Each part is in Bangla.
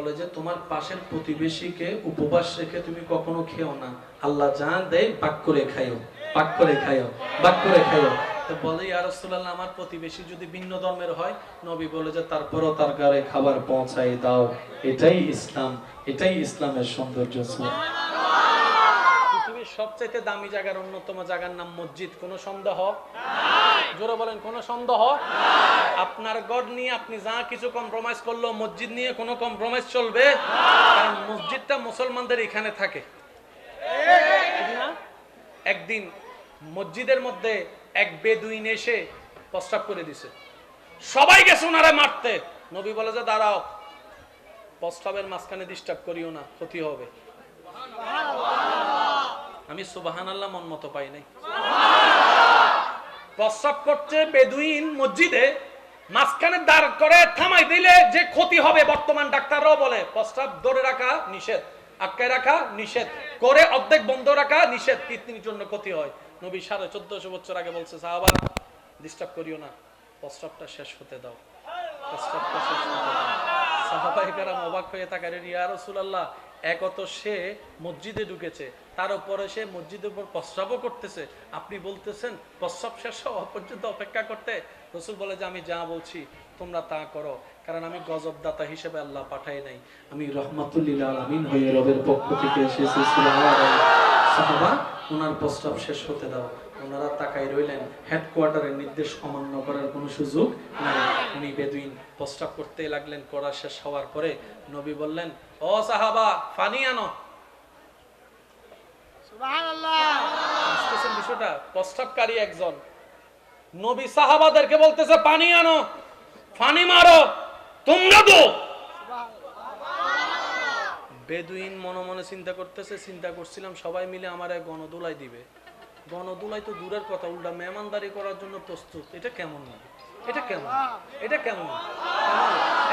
বলে যে তোমার পাশের প্রতিবেশীকে উপবাস রেখে তুমি কখনো খেও না, আল্লাহ যা দেয় ভাগ করে খাইও, ভাগ করে খাইও, ভাগ করে খাইও। তো বলে ইয়া রাসূলুল্লাহ আমার প্রতিবেশী যদি ভিন্ন ধর্মের হয়, নবী বলে যে তারপরও তার ঘরে খাবার পৌঁছাই দাও। এটাই ইসলাম, এটাই ইসলামের সৌন্দর্য। পৃথিবীর সবচেয়ে দামি জায়গার অন্যতম জায়গার নাম মসজিদ, কোনো সন্দেহ নাই? জোরে বলেন, কোনো সন্দেহ নাই? আপনার গড নিয়ে আপনি যা কিছু কম্প্রোমাইজ করলো, মসজিদ নিয়ে কোনো কম্প্রোমাইজ চলবে না, কারণ মসজিদটা মুসলমানদের এখানে থাকে। ঠিক না? একদিন মসজিদের মধ্যে এক বেদুইন এসে প্রস্রাব করে দিছে, সবাই গেছে ওনারে মারতে। নবী বলে যে দাঁড়াও, প্রস্রাবের মাঝখানে ডিস্টার্ব করিও না, ক্ষতি হবে। আমি সুবহানাল্লাহ মন মতো পাই নাই। প্রস্রাব করছে বেদুইন মসজিদে, মাঝখানে দাঁড় করে থামাই দিলে যে ক্ষতি হবে, বর্তমান ডাক্তাররাও বলে প্রস্রাব ধরে রাখা নিষেধ, আটকায় রাখা নিষেধ, করে অর্ধেক বন্ধ রাখা নিষেধ, কিডনির জন্য ক্ষতি হয়। নবী 1450 বছর আগে বলছে সাহাবা ডিস্টার্ব করিও না, প্রস্রাবটা শেষ হতে দাও, প্রস্রাবটা শেষ হতে দাও। সাহাবায়ে কেরাম অবাক হয়ে তাকালেন, ইয়া রাসূলুল্লাহ এক তো সে মসজিদে ঢুকেছে, তার উপরে সে মসজিদের উপর প্রস্রাবও করতেছে, আপনি বলতেছেন প্রস্রাব শেষ হওয়া পর্যন্ত অপেক্ষা করতে? রাসূল বলে যে আমি যা বলছি তোমরা তা করো, কারণ আমি গজবদাতা হিসেবে আল্লাহ পাঠাই নাই, আমি রহমাতুল লিল আলামিন হয়ে রবের পক্ষ থেকে এসেছি। সুবহানাল্লাহ। সাহাবা ওনার প্রস্রাব শেষ হতে দাও। ওনারা তাকাই রইলেন, হেডকোয়ার্টারের নির্দেশ অমান্য করার কোনো সুযোগ নাই। উনি বেদুইন প্রস্রাব করতে লাগলেন, করা শেষ হওয়ার পরে নবী বললেন, ও সাহাবা পানি আনো। সুবহানাল্লাহ। বুঝতেছেন বিষয়টা? প্রস্রাবকারী একজন নবী সাহাবাদেরকে বলতেছে পানি আনো, পানি মারো, তোমরা দো। বেদুইন মনে মনে চিন্তা করতেছে, চিন্তা করছিলাম সবাই মিলে আমারে গণদোলাই দিবে, গণদোলাই তো দূরের কথা, উল্টা মেহমানদারি করার জন্য প্রস্তুত। এটা কেমন না? এটা কেমন? এটা কেমন?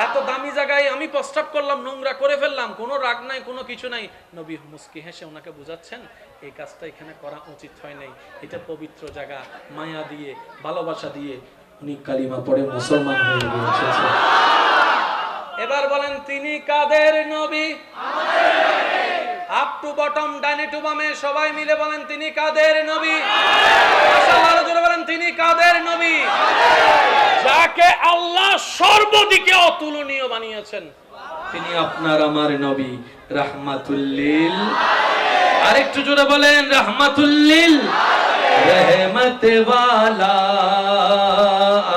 এত দামি জায়গায় আমি প্রস্তাব করলাম, নোংরা করে ফেললাম, কোনো রাগ নাই, কোনো কিছু নাই। নবী মুস্কি হেসে ওনাকে বুঝাচ্ছেন এই কাজটা এখানে করা উচিত হয় নাই, এটা পবিত্র জায়গা, মায়া দিয়ে ভালোবাসা দিয়ে উনি কালিমা পড়ে মুসলমান হয়ে গিয়েছেন। এবার বলেন তিনি কাদের নবী? আপ টু বটম, ডাইনে টু বামে সবাই মিলে বলেন তিনি কাদের নবী? মাশাআল্লাহ, জোরে বলেন তিনি কাদের নবী? যাকে আল্লাহ সর্বদিকে অতুলনীয় বানিয়েছেন, তিনি আপনার আমার নবী রাহমাতুল লিল। আরেকটু জোরে বলেন রাহমাতুল লিল, रहमत वाला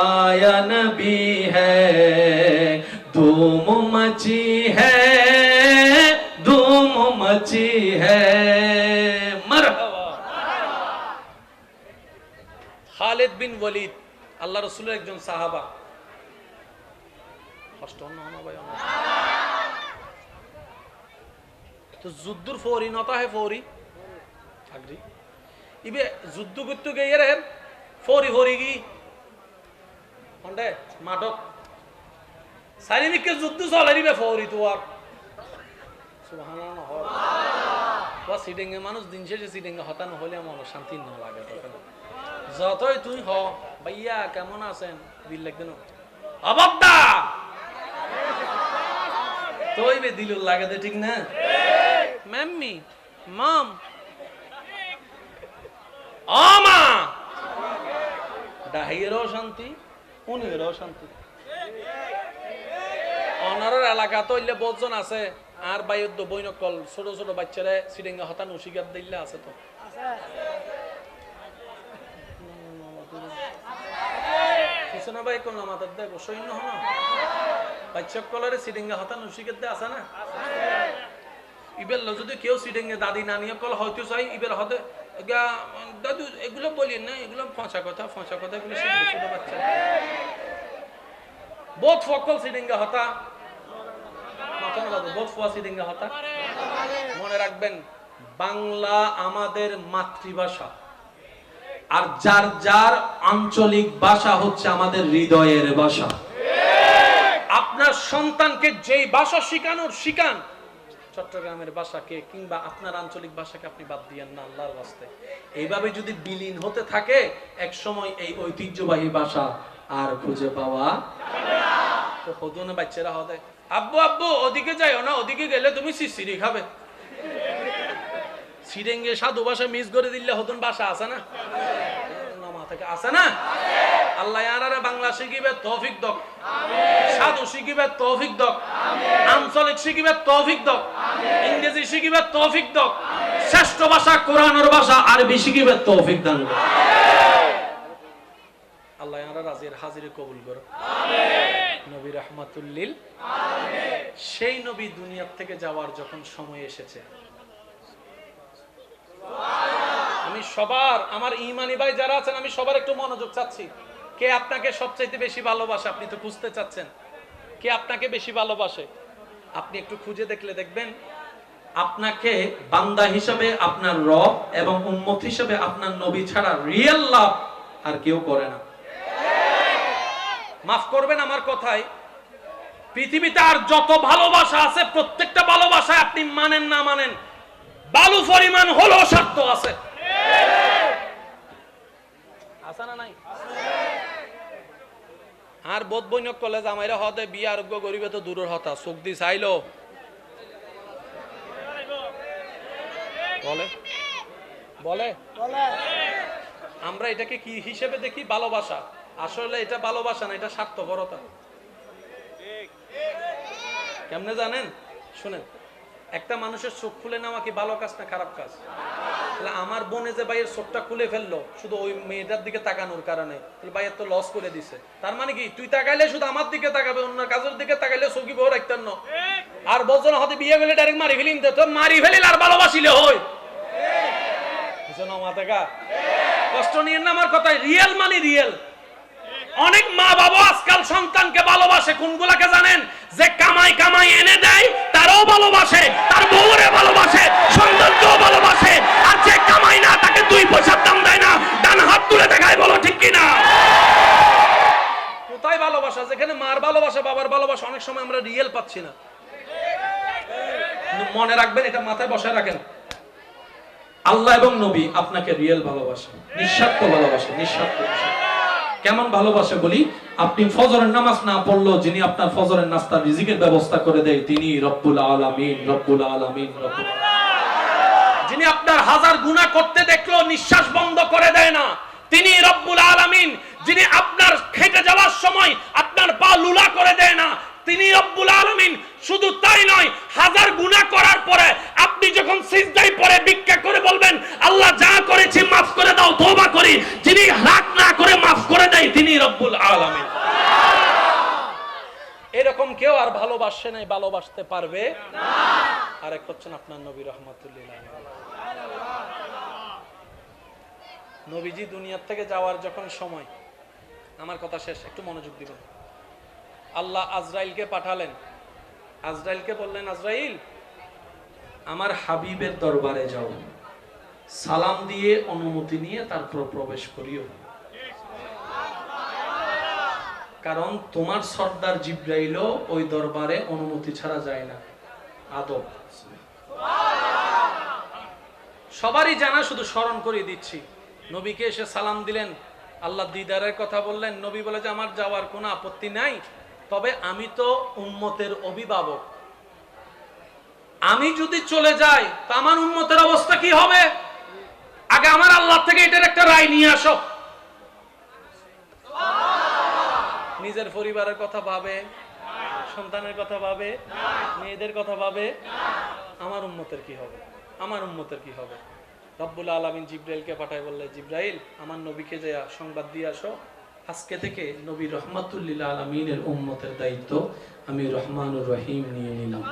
आया नबी है, धूम मची है, धूम मची है, मरहबा। খালিদ বিন ওয়ালিদ আল্লাহ রাসূলের একজন সাহাবা। কষ্ট না ভাই, তো যুদ্ধর ফৌরি নতা হে ফৌরি আগরি ইবে যুদ্ধ করতে গিয়ে রে ফৌরি ফৌরি কি হন্ডে মাদক সারিমিকে যুদ্ধ চলে দিবে ফৌরি তো আর সুবহানাল্লাহ। ওয়া সিডিংয়ে মানুষ দিন শেষে সিডিংয়ে হতানো হলে মন শান্তি না লাগে, তখন যতই তুই হ ভাইয়া কেমন আছেন দিল লাগবে না অবদ্দা তোই বে দিল লাগে, ঠিক না? ম্যাম্মি মম আমা ডাহিরও শান্তি, উনিরও শান্তি। অনারের এলাকা তো ইলে বহুজন আছে, আর বাইদ্য বৈনকল ছোট ছোট বাচ্চারা সিডিংয়ে হতানো শিকার দিলে আছে তো কিছু না ভাই, কোন আমাদের দেয় সৈন্য হন বাচ্চা কলারে সিডিংয়ে হতানো শিকার দিয়ে আছে না? ইবেল যদি কেউ সিডিংয়ে দাদি নানি কল হয়তো চাই ইবের হতে দাদু এগুলো বলিয়েন না, এগুলো ফঁচা কথা, ফঁচা কথা এগুলো শিখবে ছোট বাচ্চা। বোধ ফকল সিডিংয়ে হতা বোধ ফোয়া সিডিংয়ে হতা। মনে রাখবেন বাংলা আমাদের মাতৃভাষা, আর যার যার আঞ্চলিক ভাষা হচ্ছে আমাদের হৃদয়ের ভাষা। আপনার সন্তানকে যেই ভাষা শিখানোর শিখান, চট্টগ্রামের ভাষাকে কিংবা আপনার আঞ্চলিক ভাষাকে আপনি বাদ দিয়েন না আল্লাহর ওয়াস্তে। এইভাবে যদি বিলীন হতে থাকে এক সময় এই ঐতিহ্যবাহী ভাষা আর খুঁজে পাওয়া তো হদনে বাচ্চারা হবে আব্বু আব্বু ওদিকে যাইও না, ওদিকে গেলে তুমি সিসিরি খাবে। সিরেঙ্গে সাধু ভাষা মিস করে দিলে হতন ভাষা আছে না, নামা থেকে আছে না। আল্লাহ আরারে বাংলা শিখিবে তৌফিক দক, সাধু শিখিবে তৌফিক দক, আঞ্চলিক শিখিবে তৌফিক দক, ইংরেজি শিখিবে তৌফিক দক, শ্রেষ্ঠ ভাষা কোরআনের ভাষা আরবি শিখিবে তৌফিক দান করুক। আল্লাহ আরা রাজির হাজিরে কবুল করুক। নবী রাহমাতুল লিল আলামিন। সেই নবী দুনিয়া থেকে যাওয়ার যখন সময় এসেছে, আমি সবার, আমার ঈমানি ভাই যারা আছেন, আমি সবার একটু মনোযোগ চাচ্ছি। কে আপনাকে সবচাইতে বেশি ভালোবাসে? আপনি তো খুঁজতে চাচ্ছেন কে আপনাকে বেশি ভালোবাসে। আপনি একটু খুঁজে দেখলে দেখবেন আপনাকে বান্দা হিসেবে আপনার রব এবং উম্মত হিসেবে আপনার নবী ছাড়া রিয়েল লাভ আর কেউ করে না। মাফ করবেন আমার কথায়, পৃথিবীতে আর যত ভালোবাসা আছে প্রত্যেকটা ভালোবাসায় আপনি মানেন না মানেন, বালু পরিমাণ হলো স্বার্থ আছে। আছে না নাই? আর বোধ বৈনক কলেজ আমাইরা হতে বিয়ে আরোগ্য গরিবে তো দূরের হতা, চোখ দি চাইলো বলে বলে আমরা এটাকে কি হিসেবে দেখি? ভালোবাসা। আসলে এটা ভালোবাসা না, এটা স্বার্থপরতা। কেমনে জানেন? শুনেন, একটা মানুষের চোখ খুলে নেওয়া কি ভালো কাজ না খারাপ কাজ? তাহলে আমার বোনে যে ভাইয়ের চোখটা খুলে ফেললো শুধু ওই মেয়েটার দিকে তাকানোর কারণে, তাহলে ভাইয়ের তো লস করে দিছে। তার মানে কি তুই তাকাইলে শুধু আমার দিকে তাকাবে, অন্য কাজের দিকে তাকাইলে চোখি বউ রাখতেন না। আর বলছেন হয়তো বিয়ে করলে ডাইরেক্ট মারি ফেলিন, তো মারি ফেলিল আর ভালোবাসিলে হয় কষ্ট নিয়ে না আমার কথায়। রিয়েল মানে রিয়েল। অনেক মা বাবা আজকাল সন্তানকে ভালোবাসে কোনগুলাকে জানেন? যে কামাই কামাই এনে দেয় তারও ভালোবাসে, তার বউরে ভালোবাসে, সন্তানকেও ভালোবাসে। আর যে কামাই না তাকে 2 পয়সার দাম দেয় না, ডান হাত তুলে দেখায়, বলো ঠিক কিনা? কোথায় ভালোবাসা? যেখানে মার ভালোবাসা, বাবার ভালোবাসা অনেক সময় আমরা রিয়েল পাচ্ছি না। মনে রাখবেন, এটা মাথায় বসায় রাখেন, আল্লাহ এবং নবী আপনাকে রিয়েল ভালোবাসে, নিঃস্বার্থ ভালোবাসে, নিঃস্বার্থ। কেমন ভালোবাসে বলি, আপনি ফজরের নামাজ না পড়লেও যিনি আপনার ফজরের নাস্তার রিজিকের ব্যবস্থা করে দেয় তিনি রব্বুল আলামিন, রব্বুল আলামিন, রব্বুল আলামিন। যিনি আপনার হাজার গুনাহ করতে দেখলো নিঃশ্বাস বন্ধ করে দেয় না তিনি রব্বুল আলামিন। যিনি আপনার খেটে যাওয়ার সময় আপনার পা লুলা করে দেয় না তিনি রব্বুল আলামিন। শুধু তাই নয়, হাজার গুনাহ করার পরে আপনি যখন সিজদায় পড়ে ভিক্ষা করে বলবেন আল্লাহ যা করেছি মাফ করে দাও, তওবা করি, যিনি রাগ না করে মাফ করে দেয় তিনি রব্বুল আলামিন। এরকম কেউ আর ভালোবাসে নাই, ভালোবাসতে পারবে না। আরেক হচ্ছেন আপনার নবী রাহমাতুল্লিল আলামিন। নবীজি দুনিয়া থেকে যাওয়ার যখন সময়, আমার কথা শেষ, একটু মনোযোগ দিবেন। আল্লাহ আজরাইলকে পাঠালেন, আজরাইলকে বললেন আজরাইল আমার হাবিবের দরবারে যাও, সালাম দিয়ে অনুমতি নিয়ে তারপর প্রবেশ করিও, কারণ তোমার সর্দার জিবরাইলও ওই দরবারে অনুমতি ছাড়া যায় না। আদব সবারই জানা, শুধু স্মরণ করে দিচ্ছি। নবীকে এসে সালাম দিলেন, আল্লাহ দিদারের কথা বললেন। নবী বলে যে আমার যাওয়ার কোনো আপত্তি নাই, তবে আমি তো উম্মতের অভিভাবক, আমি যদি চলে যাই তো আমার উম্মতের অবস্থা কি হবে? আগে আমার আল্লাহ থেকে এটার একটা রায় নিয়ে আসো। নিজের পরিবারের কথা ভাবে, সন্তানের কথা ভাবে, মেয়েদের কথা ভাবে, আমার উম্মতের কি হবে, আমার উম্মতের কি হবে? রব্বুল আলামিন জিবরাইলকে পাঠায়, বললে জিবরাইল আমার নবীকে যে সংবাদ দিয়ে আসো, আজকে থেকে নবী রহমাতুল্লিল আলামিনের উম্মতের দায়িত্ব আমি রহমানুর রহিম নিয়ে নিলাম।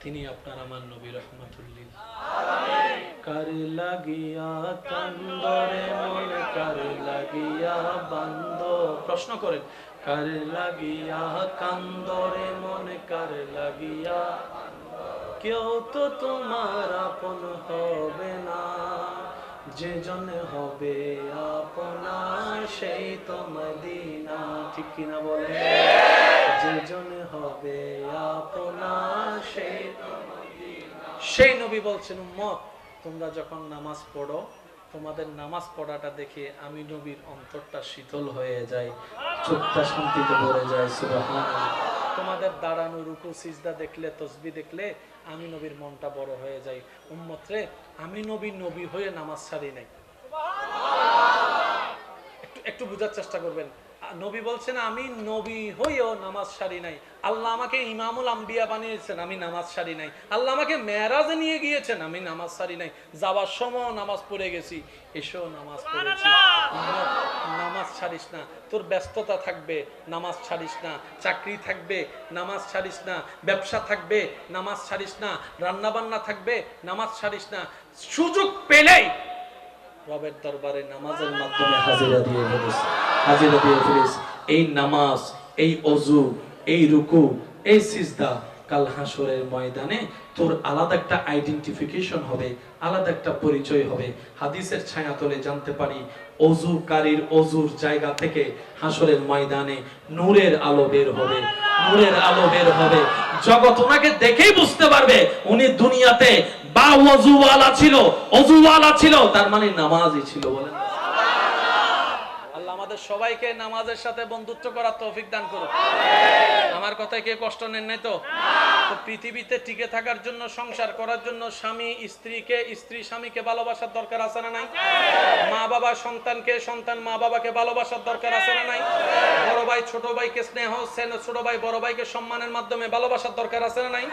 তিনি আপনার আমার নবী রহমাতুল্লিল আলামিন। কার লাগিয়া কান্দরে মন, কার লাগিয়া বান্দ, প্রশ্ন করেন, কার লাগিয়া কান্দরে মন, কার লাগিয়া? কেউ তো তোমার আপন হবে না, যে জন হবে আপনার সেই তো মদিনা। ঠিক কিনা বলে? যে জন হবে আপনার সেই তো মদিনা। সেই নবী বলছেন উম্মত তোমরা যখন নামাজ পড়ো তোমাদের নামাজ পড়াটা দেখে আমি নবীর অন্তরটা শীতল হয়ে যায়, চোখটা শান্তিতে ভরে যায়। সুবহানাল্লাহ। তোমাদের দাঁড়ানো রুকু সিজদা দেখলে, তসবিহ দেখলে আমি নবীর মনটা বড় হয়ে যায়। উম্মত রে, আমি নবী হয়ে নামাজ ছাড়ি নাই। একটু বুঝার চেষ্টা করবেন। নবী বলছেন আমি নবী হয়েও নামাজ সারি নাই। আল্লাহ আমাকে ইমামুল আম্বিয়া বানিয়েছেন, আমি নামাজ সারি নাই। আল্লাহ আমাকে মেরাজে নিয়ে গিয়েছেন, আমি নামাজ সারি নাই। যাবার সময় নামাজ পড়ে গেছি, এসেও নামাজ পড়েছি। নামাজ ছাড়িস না। তোর ব্যস্ততা থাকবে, নামাজ ছাড়িস না। চাকরি থাকবে, নামাজ ছাড়িস না। ব্যবসা থাকবে, নামাজ ছাড়িস না। রান্না বান্না থাকবে, নামাজ ছাড়িস না। সুযোগ পেলেই রবের দরবারে নামাজের মাধ্যমে হাজিরা দিয়ে ফেলিস। এই নামাজ, এই ওযু, এই রুকু, এই সিজদা কাল হাসরের ময়দানে তোর আলাদা একটা আইডেন্টিফিকেশন হবে, আলাদা একটা পরিচয় হবে। হাদিসের ছায়াতলে জানতে পারি ওযুকারীর ওযুর জায়গা থেকে হাসরের ময়দানে নূরের আলো বের হবে, নূরের আলো বের হবে। জগৎ ওনাকে দেখেই বুঝতে পারবে উনি দুনিয়াতে বা ওযুওয়ালা ছিল, তার মানে নামাজই ছিল। বলেন আল্লাহ আমাদের সবাইকে নামাজের সাথে বন্ধুত্ব করার তৌফিক দান করুন। আমার কথায় কে কষ্ট নেন নাই তো? পৃথিবীতে টিকে থাকার জন্য, সংসার করার জন্য স্বামী স্ত্রীকে, স্ত্রী স্বামীকে ভালোবাসার দরকার আছে না নাই? মা বাবা সন্তানকে, সন্তান মা বাবাকে ভালোবাসার দরকার আছে না নাই? বড় ভাই ছোট ভাইকে স্নেহ, ছোট ভাই বড় ভাইকে সম্মানের মাধ্যমে ভালোবাসার দরকার আছে না নাই?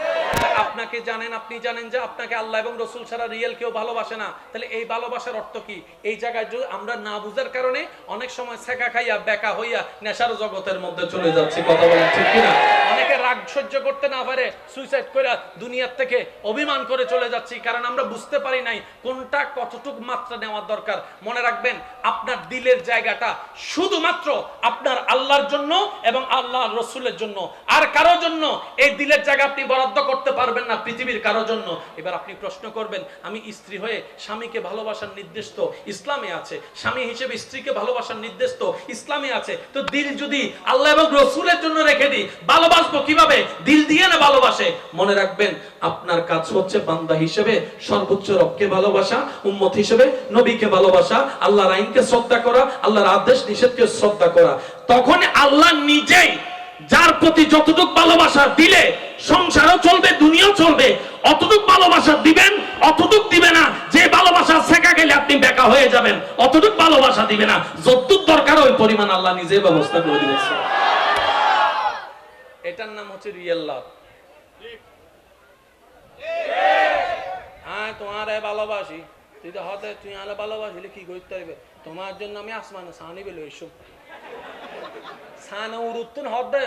আপনি জানেন যে আপনাকে আল্লাহ এবং রাসূল ছাড়া রিয়েল কেউ ভালোবাসে না। তাহলে এই ভালোবাসার অর্থ কি? এই জায়গায় আমরা না বুঝার কারণে অনেক সময় ছেকা খাইয়া বেকা হইয়া নেশার জগতের মধ্যে চলে যাচ্ছে। কথা বলেন ঠিক কিনা? অনেকে রাগ সহ্য করতে না পারে সুইসাইড করে দুনিয়ার থেকে অভিমান করে চলে যাচ্ছি, কারণ আমরা বুঝতে পারি নাই কোনটা কতটুক মাত্রা নেওয়ার দরকার। মনে রাখবেন, আপনার দিলের জায়গাটা শুধুমাত্র আপনার আল্লাহর জন্য এবং আল্লাহর রাসূলের জন্য, আর কারোর জন্য এই দিলের জায়গা আপনি বরাদ্দ করতে পারবেন না, পৃথিবীর কারোর জন্য। এবার আপনি প্রশ্ন করবেন, আমি স্ত্রী হয়ে স্বামীকে ভালোবাসার নির্দেশ তো ইসলামে আছে, স্বামী হিসেবে স্ত্রীকে ভালোবাসার নির্দেশ তো ইসলামে আছে। তো দিল যদি আল্লাহ এবং রাসূলের জন্য রেখে দিই, ভালোবাসবো কিভাবে? দিল দিয়ে না ভালোবাসে। মনে রাখবেন, আপনার কাজ হচ্ছে বান্দা হিসেবে সর্বোচ্চ রবকে ভালোবাসা, উম্মত হিসেবে নবীকে ভালোবাসা, আল্লাহর আইনকে শ্রদ্ধা করা, আল্লাহর আদেশ নিষেধকে শ্রদ্ধা করা। তখন আল্লাহ নিজেই যার প্রতি যতটুকু ভালোবাসা দিলে সংসারও চলবে, দুনিয়াও চলবে, অতটুক ভালোবাসা দিবেন, অতটুক দিবে না যে ভালোবাসা শেখা গেলে আপনি বেকা হয়ে যাবেন। অতটুক ভালোবাসা দিবে না, যতটুক দরকার ওই পরিমাণ আল্লাহ নিজে ব্যবস্থা করে দিবেন। এটার নাম হচ্ছে রিয়েল লাভ। হ্যাঁ, তোমার ভালোবাসি, তুই তো হতে তুই আলো ভালোবাসিলে কি করতে হবে? তোমার জন্য আমি আসমানে সানি বেলো এসব সানা উরুত্তন হতে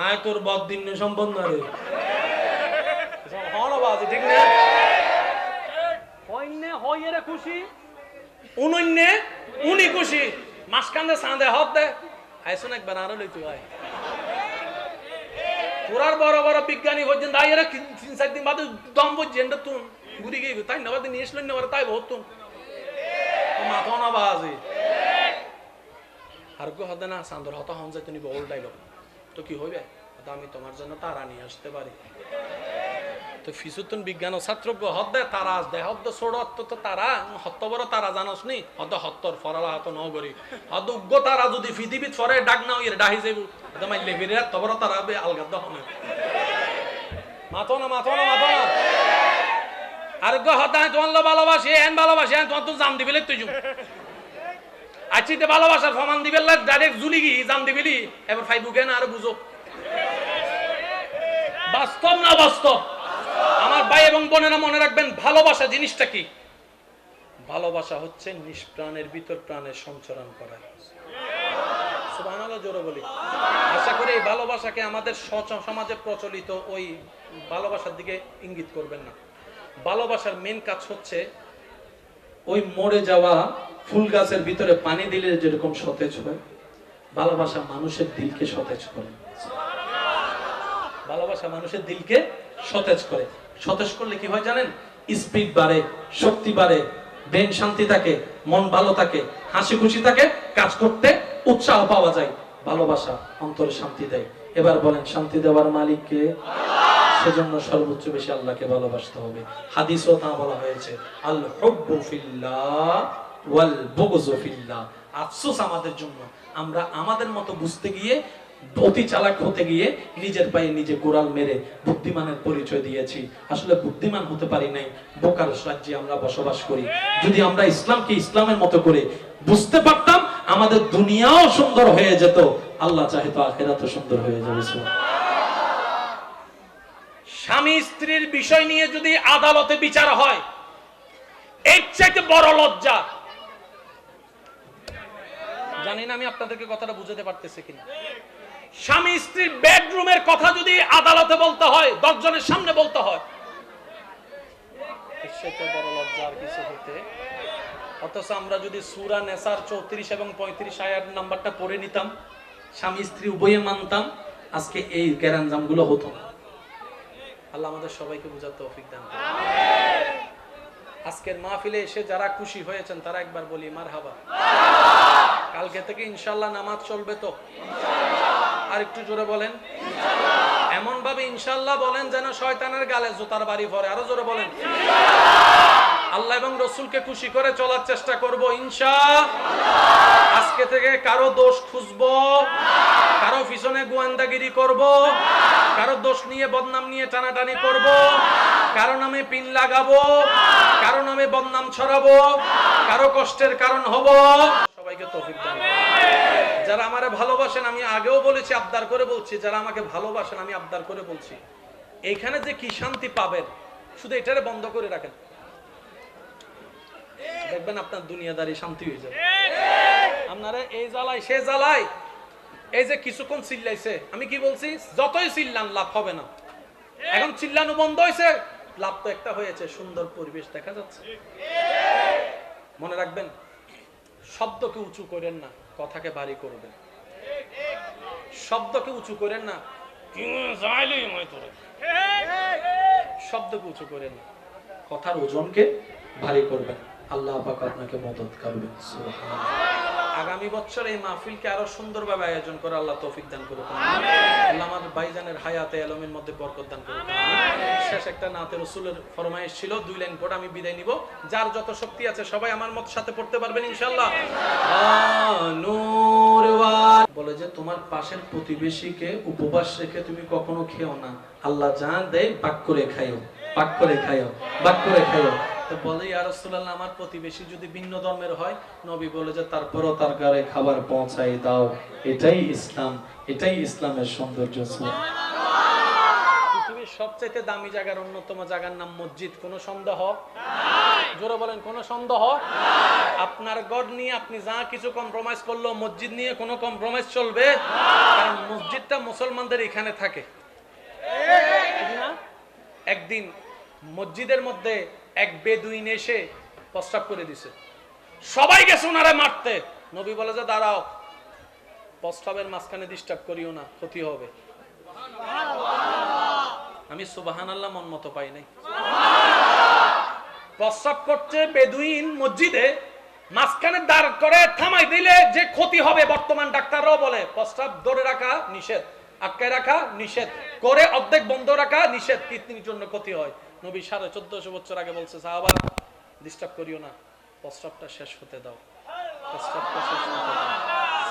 আয় তোর বদিন সম্পন্ন রে হনবাজি ঠিক না? হইনে হইরে খুশি, উনন্নে উনি খুশি, মাসকান্দে সাঁদে হতে আইসুন একবার আরো লইতে হয়। তোরার বড় বড় বিজ্ঞানী পর্যন্ত আইরা 3-4 দিন বাদে দম পর্যন্ত তুন ঘুরি গিয়ে তাই না বাদে নিয়ে আসলেন না, তাই বহুত তুন মাথা না বাজে আর গো হতে না সান্দর হতা হন যাই তুমি বহুল ডাইলগ তো কি হইবে? আমি তোমার জন্য তারা নিয়ে আসতে পারি। তো ফিসুতুন বিজ্ঞান ছাত্রজ্ঞ হদ্দে তারা দেহ ছোট তো তারা হত্ত বড় তারা জানোস নি হদ্দ হত্তর ফরালা হাত নগরী হদ্দ উগ্র তারা যদি পৃথিবীত ফরে ডাক না ইয়ে ডাহি যাইব মাইলে ফিরে তবর তারা আলগাদ্দ হবে মাথো না আর গো হতায় তোমার ভালোবাসি এন ভালোবাসি এন তোমার তো জান দিবিলে তুই আচ্ছা ভালোবাসার ফমান দিবে ডাইরেক্ট জুলি গি জান দিবিলি এবার ফাইবুকে না আর বুঝো বাস্তব না বাস্তব। আমার ভাই এবং বোনেরা মনে রাখবেন, ভালোবাসা জিনিসটা কি? ভালোবাসা হচ্ছে নিষ্প্রাণের ভিতর প্রাণের সঞ্চারণ করা। সুবহানাল্লাহ জোরে বলি। আশা করি এই ভালোবাসাকে আমাদের সমাজে প্রচলিত ওই ভালোবাসার দিকে ইঙ্গিত করবেন না। ভালোবাসার মেন কাজ হচ্ছে ওই মরে যাওয়া ফুল গাছের ভিতরে পানি দিলে যেরকম সতেজ হয়, ভালোবাসা মানুষের দিলকে সতেজ করে। ভালোবাসা মানুষের দিলকে সতেজ করে। সতেজ করলে কি হয় জানেন? স্পিড বাড়ে, শক্তি বাড়ে, ব্রেন শান্তি থাকে, মন ভালো থাকে, হাসি খুশি থাকে, কাজ করতে উৎসাহ পাওয়া যায়। ভালোবাসা অন্তরে শান্তি দেয়। এবার বলেন, শান্তি দেওয়ার মালিক কে? সেজন্য সর্বোচ্চ বেশি আল্লাহকে ভালোবাসতে হবে। হাদিসও তা বলা হয়েছে, আল হুব্বু ফিল্লাহ ওয়াল বুগযু ফিল্লাহ। আফসোস আমাদের জন্য, আমরা আমাদের মতো বুঝতে গিয়ে, অতি চালাক হতে গিয়ে নিজের পায়ে নিজে গোড়াল মেরে বুদ্ধিমানের পরিচয় দিয়েছি। আসলে বুদ্ধিমান হতে পারি নাই, বোকার রাজ্যে আমরা বসবাস করি। যদি আমরা ইসলামকে ইসলামের মতো করে বুঝতে পারতাম, আমাদের দুনিয়াও সুন্দর হয়ে যেত, আল্লাহ চাহে তো আখিরাতও সুন্দর হয়ে যাবে। স্বামী স্ত্রীর বিষয় নিয়ে যদি আদালতে বিচার হয়, এর চাইতে বড় লজ্জা জানি না আমি আপনাদেরকে কথাটা বুঝাতে পারতেছি কিনা। স্বামী স্ত্রীর বেডরুমের কথা যদি আদালতে বলতে হয়, 10 জনের সামনে বলতে হয়, এর চাইতে বড় লজ্জা আর কিছু হতে। অথচ আমরা যদি সূরা নেসার 34 এবং 35 আয়াত নাম্বারটা পড়ে নিতাম, স্বামী স্ত্রী উভয়ে মানতাম, আজকে এই গ্যারাঞ্জাম গুলো হতো না। আল্লাহ আমাদের সবাইকে বুঝার তৌফিক দান করুন। আমিন। আজকের মাহফিলে এসে যারা খুশি হয়েছেন তারা একবার বলি মারহাবা। কালকে থেকে ইনশাআল্লাহ নামাজ চলবে তো? ইনশাআল্লাহ। আর একটু জোরে বলেন ইনশাআল্লাহ। এমন ভাবে ইনশাআল্লাহ বলেন যেন শয়তানের গালে জুতার বাড়ি পড়ে। আরো জোরে বলেন ইনশাআল্লাহ। আল্লাহ এবং রাসূলকে খুশি করে চলার চেষ্টা করব ইনশাআল্লাহ। আজকে থেকে কারো দোষ খুঁজবো না, কারো পিছনে গোয়েন্দাগিরি করব না, কারো দোষ নিয়ে বদনাম নিয়ে টানাটানি করব না, কারো নামে পিন লাগাবো না, কারো নামে বদনাম ছড়াবো না, কারো কষ্টের কারণ হব। সবাইকে তৌফিক দান করুন। যারা আমারে ভালোবাসেন, আমি আগেও বলেছি, আবদার করে বলছি, যারা আমাকে ভালোবাসেন আমি আবদার করে বলছি, এইখানে যে কি শান্তি পাবেন, শুধু এটারে বন্ধ করে রাখেন, দেখবেন আপনার দুনিয়াদারি শান্তি হয়ে যাবে। আপনারা এই জ্বালায় সে জ্বালায়, এই যে কিছুক্ষণ চিল্লাইছে, আমি কি বলছি, যতই চিল্লান লাভ হবে না। এখন চিল্লানো বন্ধ হয়েছে, লাভ তো একটা হয়েছে, সুন্দর পরিবেশ দেখা যাচ্ছে। মনে রাখবেন, শব্দকে উঁচু করেন না, কথাকে ভারী করবেন। শব্দকে উঁচু করেন না, শব্দকে উঁচু করেন না, কথার ওজনকে ভারী করবেন। আল্লাহ পাক আপনাকে মদদ করবেন। সুবহানাল্লাহ। আগামী বছর এই মাহফিলকে আরো সুন্দরভাবে আয়োজন করে আল্লাহ তৌফিক দান করুন। আমিন। আল্লাহ আমাদের ভাইজানের হায়াতে আলমের মধ্যে বরকত দান করুন। আমিন। শেষ একটা নাতে রাসূলের ফরমায়েশ ছিল, 2 লাইন পড়ে আমি বিদায় নিব। যার যত শক্তি আছে সবাই আমার মত সাথে পড়তে পারবেন ইনশাআল্লাহ। নূর ওয়াল বলে যে তোমার পাশের প্রতিবেশীকে উপবাস রেখে তুমি কখনো খেও না, আল্লাহ যা দেয় ভাগ করে খাইও, ভাগ করে খাইও, ভাগ করে খাইও। তো বলে ইয়া রাসূলুল্লাহ, আমার প্রতিবেশী যদি ভিন্ন ধর্মের হয়, নবী বলে যে তারপরও তার ঘরে খাবার পৌঁছাই দাও। এটাই ইসলাম, এটাই ইসলামের সৌন্দর্য। পৃথিবীর সবচেয়ে দামি জায়গার অন্যতম জায়গার নাম মসজিদ, কোনো সন্দেহ নাই? জোরে বলেন, কোনো সন্দেহ নাই? আপনার ঘর নিয়ে আপনি যা কিছু কম্প্রোমাইজ করলো, মসজিদ নিয়ে কোনো কম্প্রোমাইজ চলবে না, কারণ মসজিদটা মুসলমানদের এখানে থাকে। ঠিক না? একদিন মসজিদের মধ্যে এক বেদুইন এসে প্রস্রাব করে দিছে, সবাই গেছে ওনারে মারতে। নবী বলে যে দাঁড়াও, প্রস্রাবের মাঝখানে ডিস্টার্ব করিও না, ক্ষতি হবে। আমি সুবহানাল্লাহ মন মতো পাই নাই। প্রস্রাব করছে বেদুইন মসজিদে, মাঝখানে দাঁড় করে থামাই দিলে যে ক্ষতি হবে, বর্তমান ডাক্তাররাও বলে প্রস্রাব ধরে রাখা নিষেধ, আটকায় রাখা নিষেধ, করে অর্ধেক বন্ধ রাখা নিষেধ, কিডনির জন্য ক্ষতি হয়। নবী 1450 বছর আগে বলছে, সাহাবা ডিস্টার্ব করিও না, প্রস্রাবটা শেষ হতে দাও, প্রস্রাবটা শেষ হতে দাও।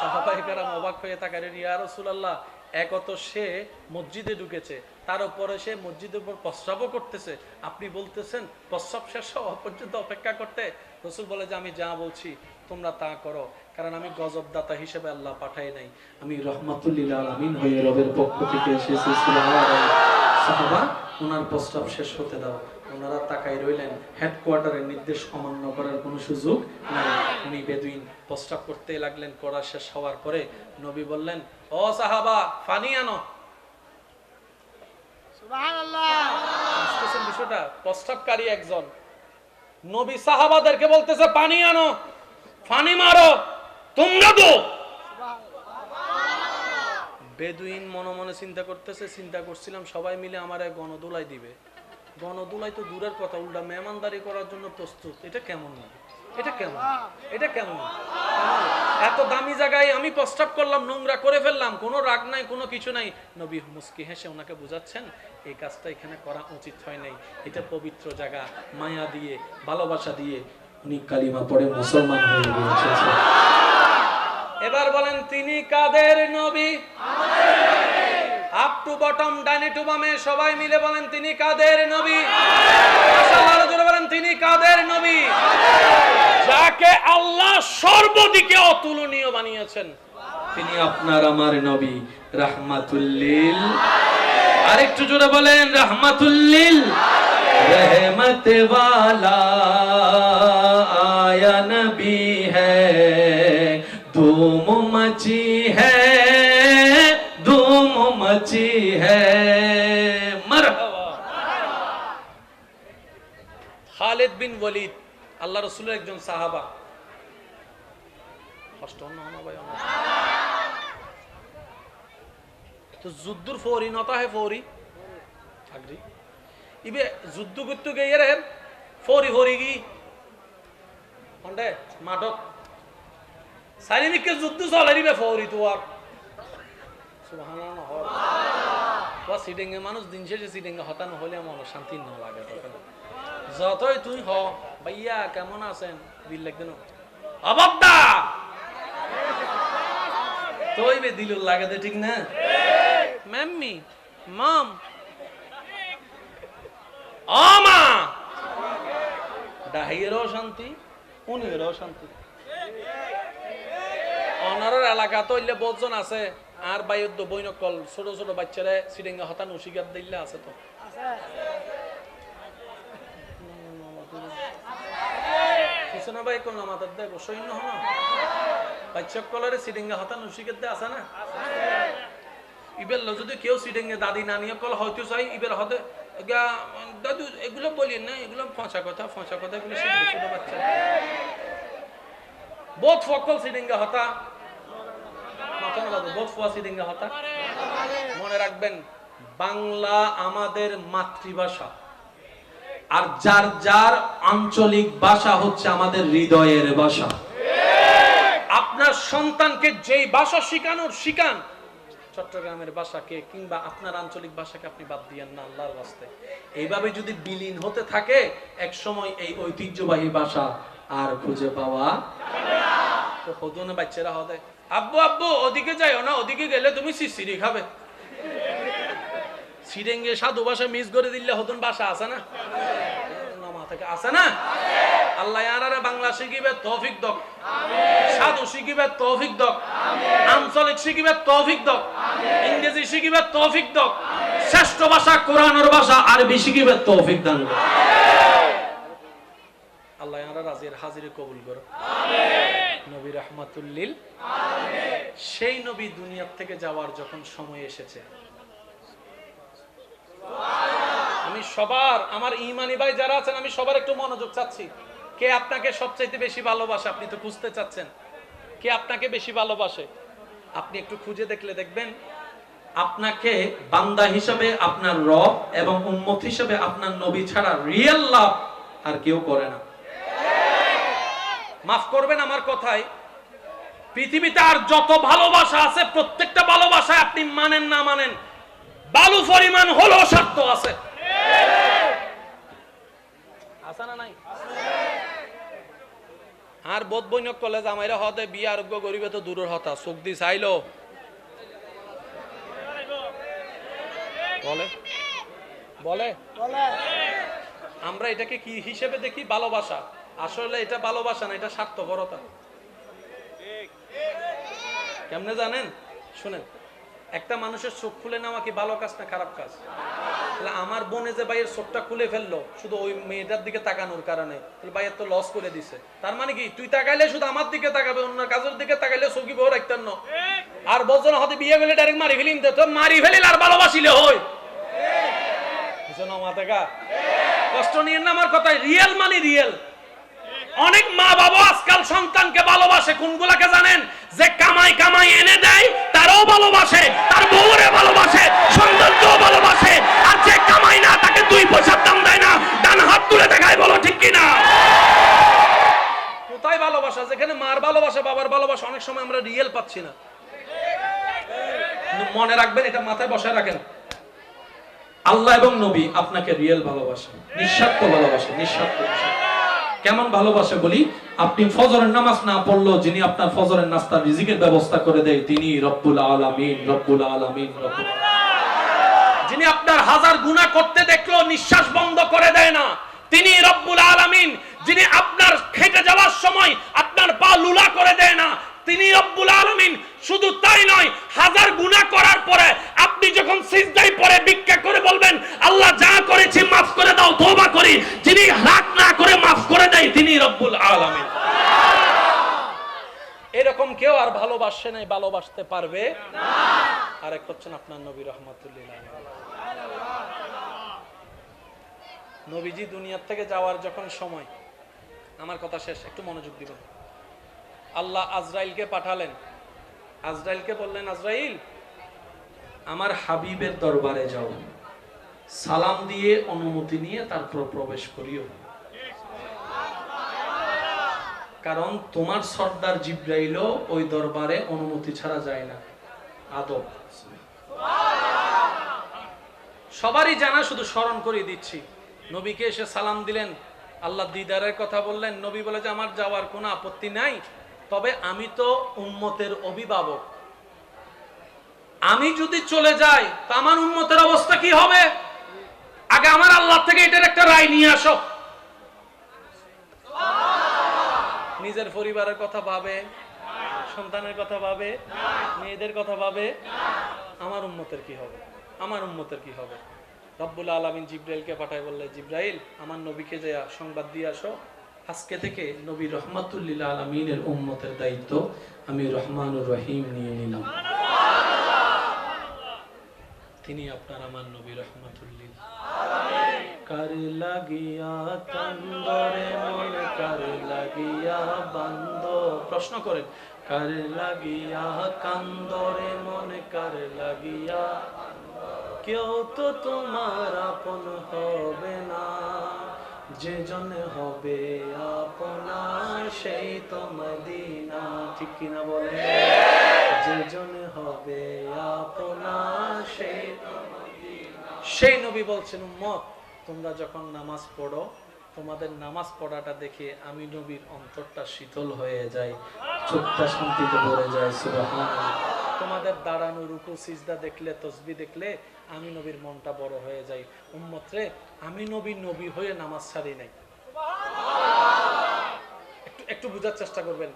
সাহাবায়ে কেরাম অবাক হয়ে তাকালেন, ইয়া রাসূলুল্লাহ, একত সে মসজিদে ঢুকেছে, তার উপরে সে মসজিদের উপর প্রস্রাবও করতেছে, আপনি বলতেছেন প্রস্রাব শেষ হওয়া পর্যন্ত অপেক্ষা করতে? রাসূল বলে যে আমি যা বলছি তোমরা তা করো, কারণ আমি গজবদাতা হিসেবে আল্লাহ পাঠাই নাই, আমি রহমাতুল লিল আলামিন হয়ে রবের পক্ষ থেকে এসেছি। সুবহানাল্লাহ। সাহাবা ওনার প্রস্রাব শেষ হতে দাও। ওনারা তাকাই রইলেন, হেডকোয়ার্টারের নির্দেশ অমান্য করার কোনো সুযোগ নাই। উনি বেদুইন প্রস্রাব করতে লাগলেন, করা শেষ হওয়ার পরে নবী বললেন, ও সাহাবা পানি আনো। সুবহানাল্লাহ। বুঝতেছেন বিষয়টা? প্রস্রাবকারী একজন নবী সাহাবাদেরকে বলতেছে পানি আনো, পানি মারো, তোমরা তো। বেদুইন মনে মনে চিন্তা করতেছে, চিন্তা করছিলাম সবাই মিলে আমার গণদোলাই দিবে, গণদোলাই তো দূরের কথা, উল্টা মেহমানদারি করার জন্য প্রস্তুত। এটা কেমন না, এটা কেমন, এটা কেমন? এত দামি জায়গায় আমি প্রস্তাব করলাম, নোংরা করে ফেললাম, কোনো রাগ নাই, কোনো কিছু নাই। নবী মুস্কি হেসে ওনাকে বুঝাচ্ছেন এই কাজটা এখানে করা উচিত হয় নাই, এটা পবিত্র জায়গা, মায়া দিয়ে ভালোবাসা দিয়ে উনি কালিমা পড়ে মুসলমান হয়ে গিয়েছেন। এবার বলেন তিনি কাদের নবী? আপ টু বটম, ডাইনে টু বামে সবাই মিলে বলেন তিনি কাদের নবী? মাশাআল্লাহ, জোরে বলেন তিনি কাদের নবী? যাকে আল্লাহ সর্বদিকে অতুলনীয় বানিয়েছেন, তিনি আপনার আমার নবী রাহমাতুল লিল। আরেকটু জোরে বলেন রাহমাতুল লিল। रहमत वाला आया नबी है, धूम मची है, धूम मची है। मरहबा। খালিদ বিন ওয়ালিদ আল্লাহ রাসূলের একজন সাহাবা। কষ্ট না ভাই, তো যুদ্ধর ফৌরি নতা হে ফৌরি আগরি ইবে যুদ্ধ করতে গিয়ে রে ফৌরি ফৌরি কি কোনটা মাদক সাইনিকে যুদ্ধ চলে রিবে ফৌরি তো আর সুবহানাল্লাহ। ওয়া সিডিংয়ে মানুষ দিন শেষে সিডিংয়ে হতানো হলে মন শান্তি না লাগে তখন। যতই তুই হ ভাইয়া কেমন আছেন দিল লাগবে না অবদ্দা তোই বে দিল লাগে দে, ঠিক না? ম্যাম্মি মম আমা ডাহিয়েরও শান্তি, উনিরও শান্তি। অনারের এলাকা তো ইল্লে বহুজন আছে আর বাইদ্য বইনকল ছোট ছোট বাচ্চারা সিডিঙ্গা হতান উশিগাত দিল্লে আছে তো কিছু না ভাই কোন নামাতার দেয় সৈন্য হন বাচ্চা কলারে সিডিঙ্গা হতান উশিগাত দে আছে না? ইবের যদি কেউ সিডিঙ্গে দাদি নানি কল হয়তো চাই ইবের হতে দাদু এগুলো বলিয়েন না, এগুলো ফঁচা কথা এগুলো ছোট বাচ্চা বহুত ফকল সিডিঙ্গা হতা বহুত ফুয়া সিডিঙ্গা হতা। মনে রাখবেন বাংলা আমাদের মাতৃভাষা, আর যার যার আঞ্চলিক ভাষা হচ্ছে আমাদের হৃদয়ের ভাষা। আপনার সন্তানকে যেই ভাষা শিখানোর শিখান, চট্টগ্রামের ভাষাকে কিংবা আপনার আঞ্চলিক ভাষাকে আপনি বাদ দিয়েন না আল্লাহর ওয়াস্তে। এইভাবে যদি বিলীন হতে থাকে এক সময় এই ঐতিহ্যবাহী ভাষা আর খুঁজে পাওয়া তো হদনে বাচ্চারা হবে আব্বু আব্বু ওদিকে যাইও না, ওদিকে গেলে তুমি সিসিরি খাবে। সিডেঙ্গে সাধু ভাষা মিস করে দিলে হদন ভাষা আছে না, নামা থেকে আছে না। আল্লাহ ইয়ারারে বাংলা শিখিবে তৌফিক দক, সাধু শিখিবে তৌফিক দক, আঞ্চলিক শিখিবে তৌফিক দক, ইংরেজি শিখিবে তৌফিক দক, শ্রেষ্ঠ ভাষা কোরআনের ভাষা আরবি শিখিবে তৌফিক দান। আল্লাহ ইয়ারা রাজির হাজিরি কবুল করো। নবী রাহমাতুল লিল। সেই নবী দুনিয়া থেকে যাওয়ার যখন সময় এসেছে, আমি সবার আমার ঈমানি ভাই যারা আছেন আমি সবার একটু মনোযোগ চাচ্ছি। কে আপনাকে সবচাইতে বেশি ভালোবাসে? আপনি তো খুঁজতে চাচ্ছেন কে আপনাকে বেশি ভালোবাসে। আপনি একটু খুঁজে দেখলে দেখবেন আপনাকে বান্দা হিসেবে আপনার রব এবং উম্মত হিসেবে আপনার নবী ছাড়া রিয়েল লাভ আর কেউ করে না। মাফ করবেন আমার কথায়, পৃথিবীতে আর যত ভালোবাসা আছে প্রত্যেকটা ভালোবাসায় আপনি মানেন না মানেন বালু পরিমাণ হলো স্বার্থ আছে। আছে না নাই? আর বোধ বৈনক কলেজ আমাইরা হতে বিয়ে আরোগ্য গরিবে তো দূরের হতা চোখ দি চাইলো বলে বলে আমরা এটাকে কি হিসেবে দেখি? ভালোবাসা। আসলে এটা ভালোবাসা না, এটা স্বার্থপরতা। কেমনে জানেন? শুনেন, একটা মানুষের চোখ খুলে নেওয়া কি ভালো কাজ না খারাপ কাজ? তাহলে আমার বোনে যে ভাইয়ের চোখটা খুলে ফেললো শুধু ওই মেয়েটার দিকে তাকানোর কারণে, তাহলে ভাইয়ের তো লস করে দিছে। তার মানে কি তুই তাকাইলে শুধু আমার দিকে তাকাবে, অন্য কাজের দিকে তাকাইলে চোখি বউ রাখতেন না। আর বলছেন হয়তো বিয়ে করলে ডাইরেক্ট মারি ফেলিম, তো মারি ফেলিল আর ভালোবাসিলে হয় কষ্ট নিয়ে না আমার কথায়। রিয়েল মানে রিয়েল। অনেক মা বাবা আজকাল সন্তানকে ভালোবাসে কোনগুলাকে জানেন? যে কামাই কামাই এনে দেয় তারও ভালোবাসে, তার বউরে ভালোবাসে, সন্তানকেও ভালোবাসে। আর যে কামাই না তাকে 2 পয়সার দাম দেয় না, ডান হাত তুলে দেখায়, বলো ঠিক কিনা? কোথায় ভালোবাসা? যেখানে মার ভালোবাসা বাবার ভালোবাসা অনেক সময় আমরা রিয়েল পাচ্ছি না। মনে রাখবেন, এটা মাথায় বসায় রাখেন, আল্লাহ এবং নবী আপনাকে রিয়েল ভালোবাসে, নিঃস্বার্থ ভালোবাসে, নিঃস্বার্থ। কেমন ভালোবাসে বলি, আপনি ফজরের নামাজ না পড়লো, যিনি আপনার ফজরের নাস্তার রিজিকের ব্যবস্থা করে দেয় তিনি রব্বুল আলামিন। রব্বুল আলামিন, রব্বুল আলামিন। যিনি আপনার হাজার গুনাহ করতে দেখলো নিঃশ্বাস বন্ধ করে দেয় না, তিনি রব্বুল আলামিন। যিনি আপনার খেটে যাওয়ার সময় আপনার পা লুলা করে দেয় না, তিনি রব্বুল আলামিন। শুধু তাই নয়, হাজার গুনাহ করার পরে আপনি যখন সিজদায় পড়ে ভিক্ষা করে বলবেন আল্লাহ যা করেছি মাফ করে দাও, তওবা করি, যিনি রাগ না করে মাফ করে দেয় তিনি রব্বুল আলামিন। এরকম কেউ আর ভালোবাসে নাই, ভালোবাসতে পারবে না। আরেক হচ্ছেন আপনার নবী রাহমাতুল্লিল আলাইহি। নবীজি দুনিয়া থেকে যাওয়ার যখন সময়, আমার কথা শেষ, একটু মনোযোগ দিবেন। আল্লাহ আজরাইলকে পাঠালেন, আজরাইলকে বললেন আজরাইল আমার হাবিবের দরবারে যাও, সালাম দিয়ে অনুমতি নিয়ে তারপর প্রবেশ করিও, কারণ তোমার সর্দার জিবরাইলও ওই দরবারে অনুমতি ছাড়া যায় না, আদব। সবারই জানা, শুধু স্মরণ করে দিচ্ছি। নবীকে এসে সালাম দিলেন, আল্লাহ দিদারের কথা বললেন। নবী বলে যে আমার যাওয়ার কোনো আপত্তি নাই, তবে আমি তো উম্মতের অভিভাবক, আমি যদি চলে যাই তা আমার উম্মতের অবস্থা কি হবে? আগে আমার আল্লাহ থেকে এটার একটা রায় নিয়ে আসো। নিজের পরিবারের কথা ভাবে, সন্তানের কথা ভাবে, মেয়েদের কথা ভাবে, আমার উম্মতের কি হবে, আমার উম্মতের কি হবে? রব্বুল আলামিন জিবরাইলকে পাঠায়, বললে জিবরাইল আমার নবীকে যে সংবাদ দিয়ে আসো, আজকে থেকে নবী রহমাতুল্লিল আলামিনের উম্মতের দায়িত্ব আমি রহমানুর রহিম নিয়ে নিলাম। তিনি আপনার আমার নবী রহমাতুল্লিল আলামিন। কার লাগিয়া কান্দরে মন, কার লাগিয়া বান্দ, প্রশ্ন করেন, কার লাগিয়া কান্দরে মন, কার লাগিয়া, কেউ তো তোমার আপন হবে না, যে জন হবে আপনার সেই তো মদিনা। ঠিক কিনা বলে? যে জন হবে আপনার সেই তো মদিনা। সেই নবী বলছেন উম্মত তোমরা যখন নামাজ পড়ো, তোমাদের নামাজ পড়াটা দেখে আমি নবীর অন্তরটা শীতল হয়ে যায়, চোখটা শান্তিতে ভরে যায়। সুবহানাল্লাহ। তোমাদের দাঁড়ানো, রুকু, সিজদা দেখলে, তাসবিহ দেখলে আমি নবীর মনটা বড় হয়ে যায়। উম্মত রে, আমি নবী হয়ে নামাজ ছাড়ি নাই। একটু বুঝার চেষ্টা করবেন।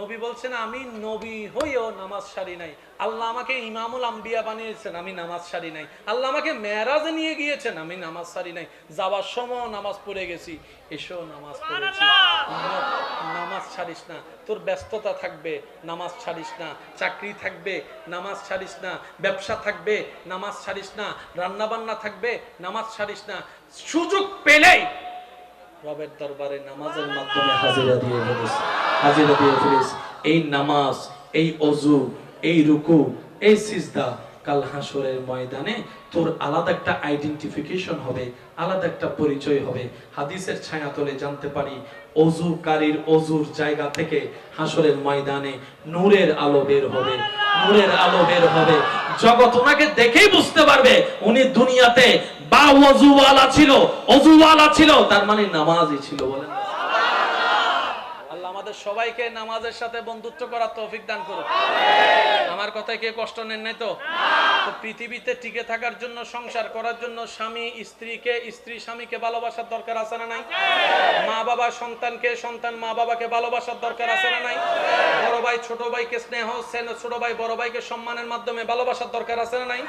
নবী বলছেন আমি নবী হয়েও নামাজ ছাড়ি নাই। আল্লাহ আমাকে ইমামুল আম্বিয়া বানিয়েছেন, আমি নামাজ ছাড়ি নাই। আল্লাহ আমাকে মেরাজে নিয়ে গিয়েছেন, আমি নামাজ ছাড়ি নাই। যাওয়ার সময় নামাজ পড়ে গেছি, এসেও নামাজ পড়েছি। নামাজ ছাড়িস না, তোর ব্যস্ততা থাকবে, নামাজ ছাড়িস না। চাকরি থাকবে, নামাজ ছাড়িস না। ব্যবসা থাকবে, নামাজ ছাড়িস না। রান্না বান্না থাকবে, নামাজ ছাড়িস না। সুযোগ পেলেই রবের দরবারে নামাজের মাধ্যমে হাজিরা দিয়ে ফেলিস, হাজিরা দিয়ে ফেলিস। এই নামাজ, এই ওযু, এই রুকু, এই সিজদা কাল হাসরের ময়দানে তোর আলাদা একটা আইডেন্টিফিকেশন হবে, আলাদা একটা পরিচয় হবে। হাদিসের ছায়াতলে জানতে পারি ওযুকারীর ওযুর জায়গা থেকে হাসরের ময়দানে নূরের আলো বের হবে, নূরের আলো বের হবে। জগৎ ওনাকে দেখেই বুঝতে পারবে উনি দুনিয়াতে বা ওযুওয়ালা ছিল, ওযুওয়ালা ছিল, তার মানে নামাজই ছিল। বলেন আল্লাহ আমাদের সবাইকে নামাজের সাথে বন্ধুত্ব করার তৌফিক দান করুন। আমার কথায় কে কষ্ট নেন নাই তো? পৃথিবীতে টিকে থাকার জন্য, সংসার করার জন্য স্বামী স্ত্রীকে, স্ত্রী স্বামীকে ভালোবাসার দরকার আছে না নাই? মা বাবা সন্তানকে, সন্তান মা বাবাকে ভালোবাসার দরকার আছে না নাই? বড় ভাই ছোট ভাইকে স্নেহ, ছোট ভাই বড় ভাইকে সম্মানের মাধ্যমে ভালোবাসার দরকার আছে না নাই?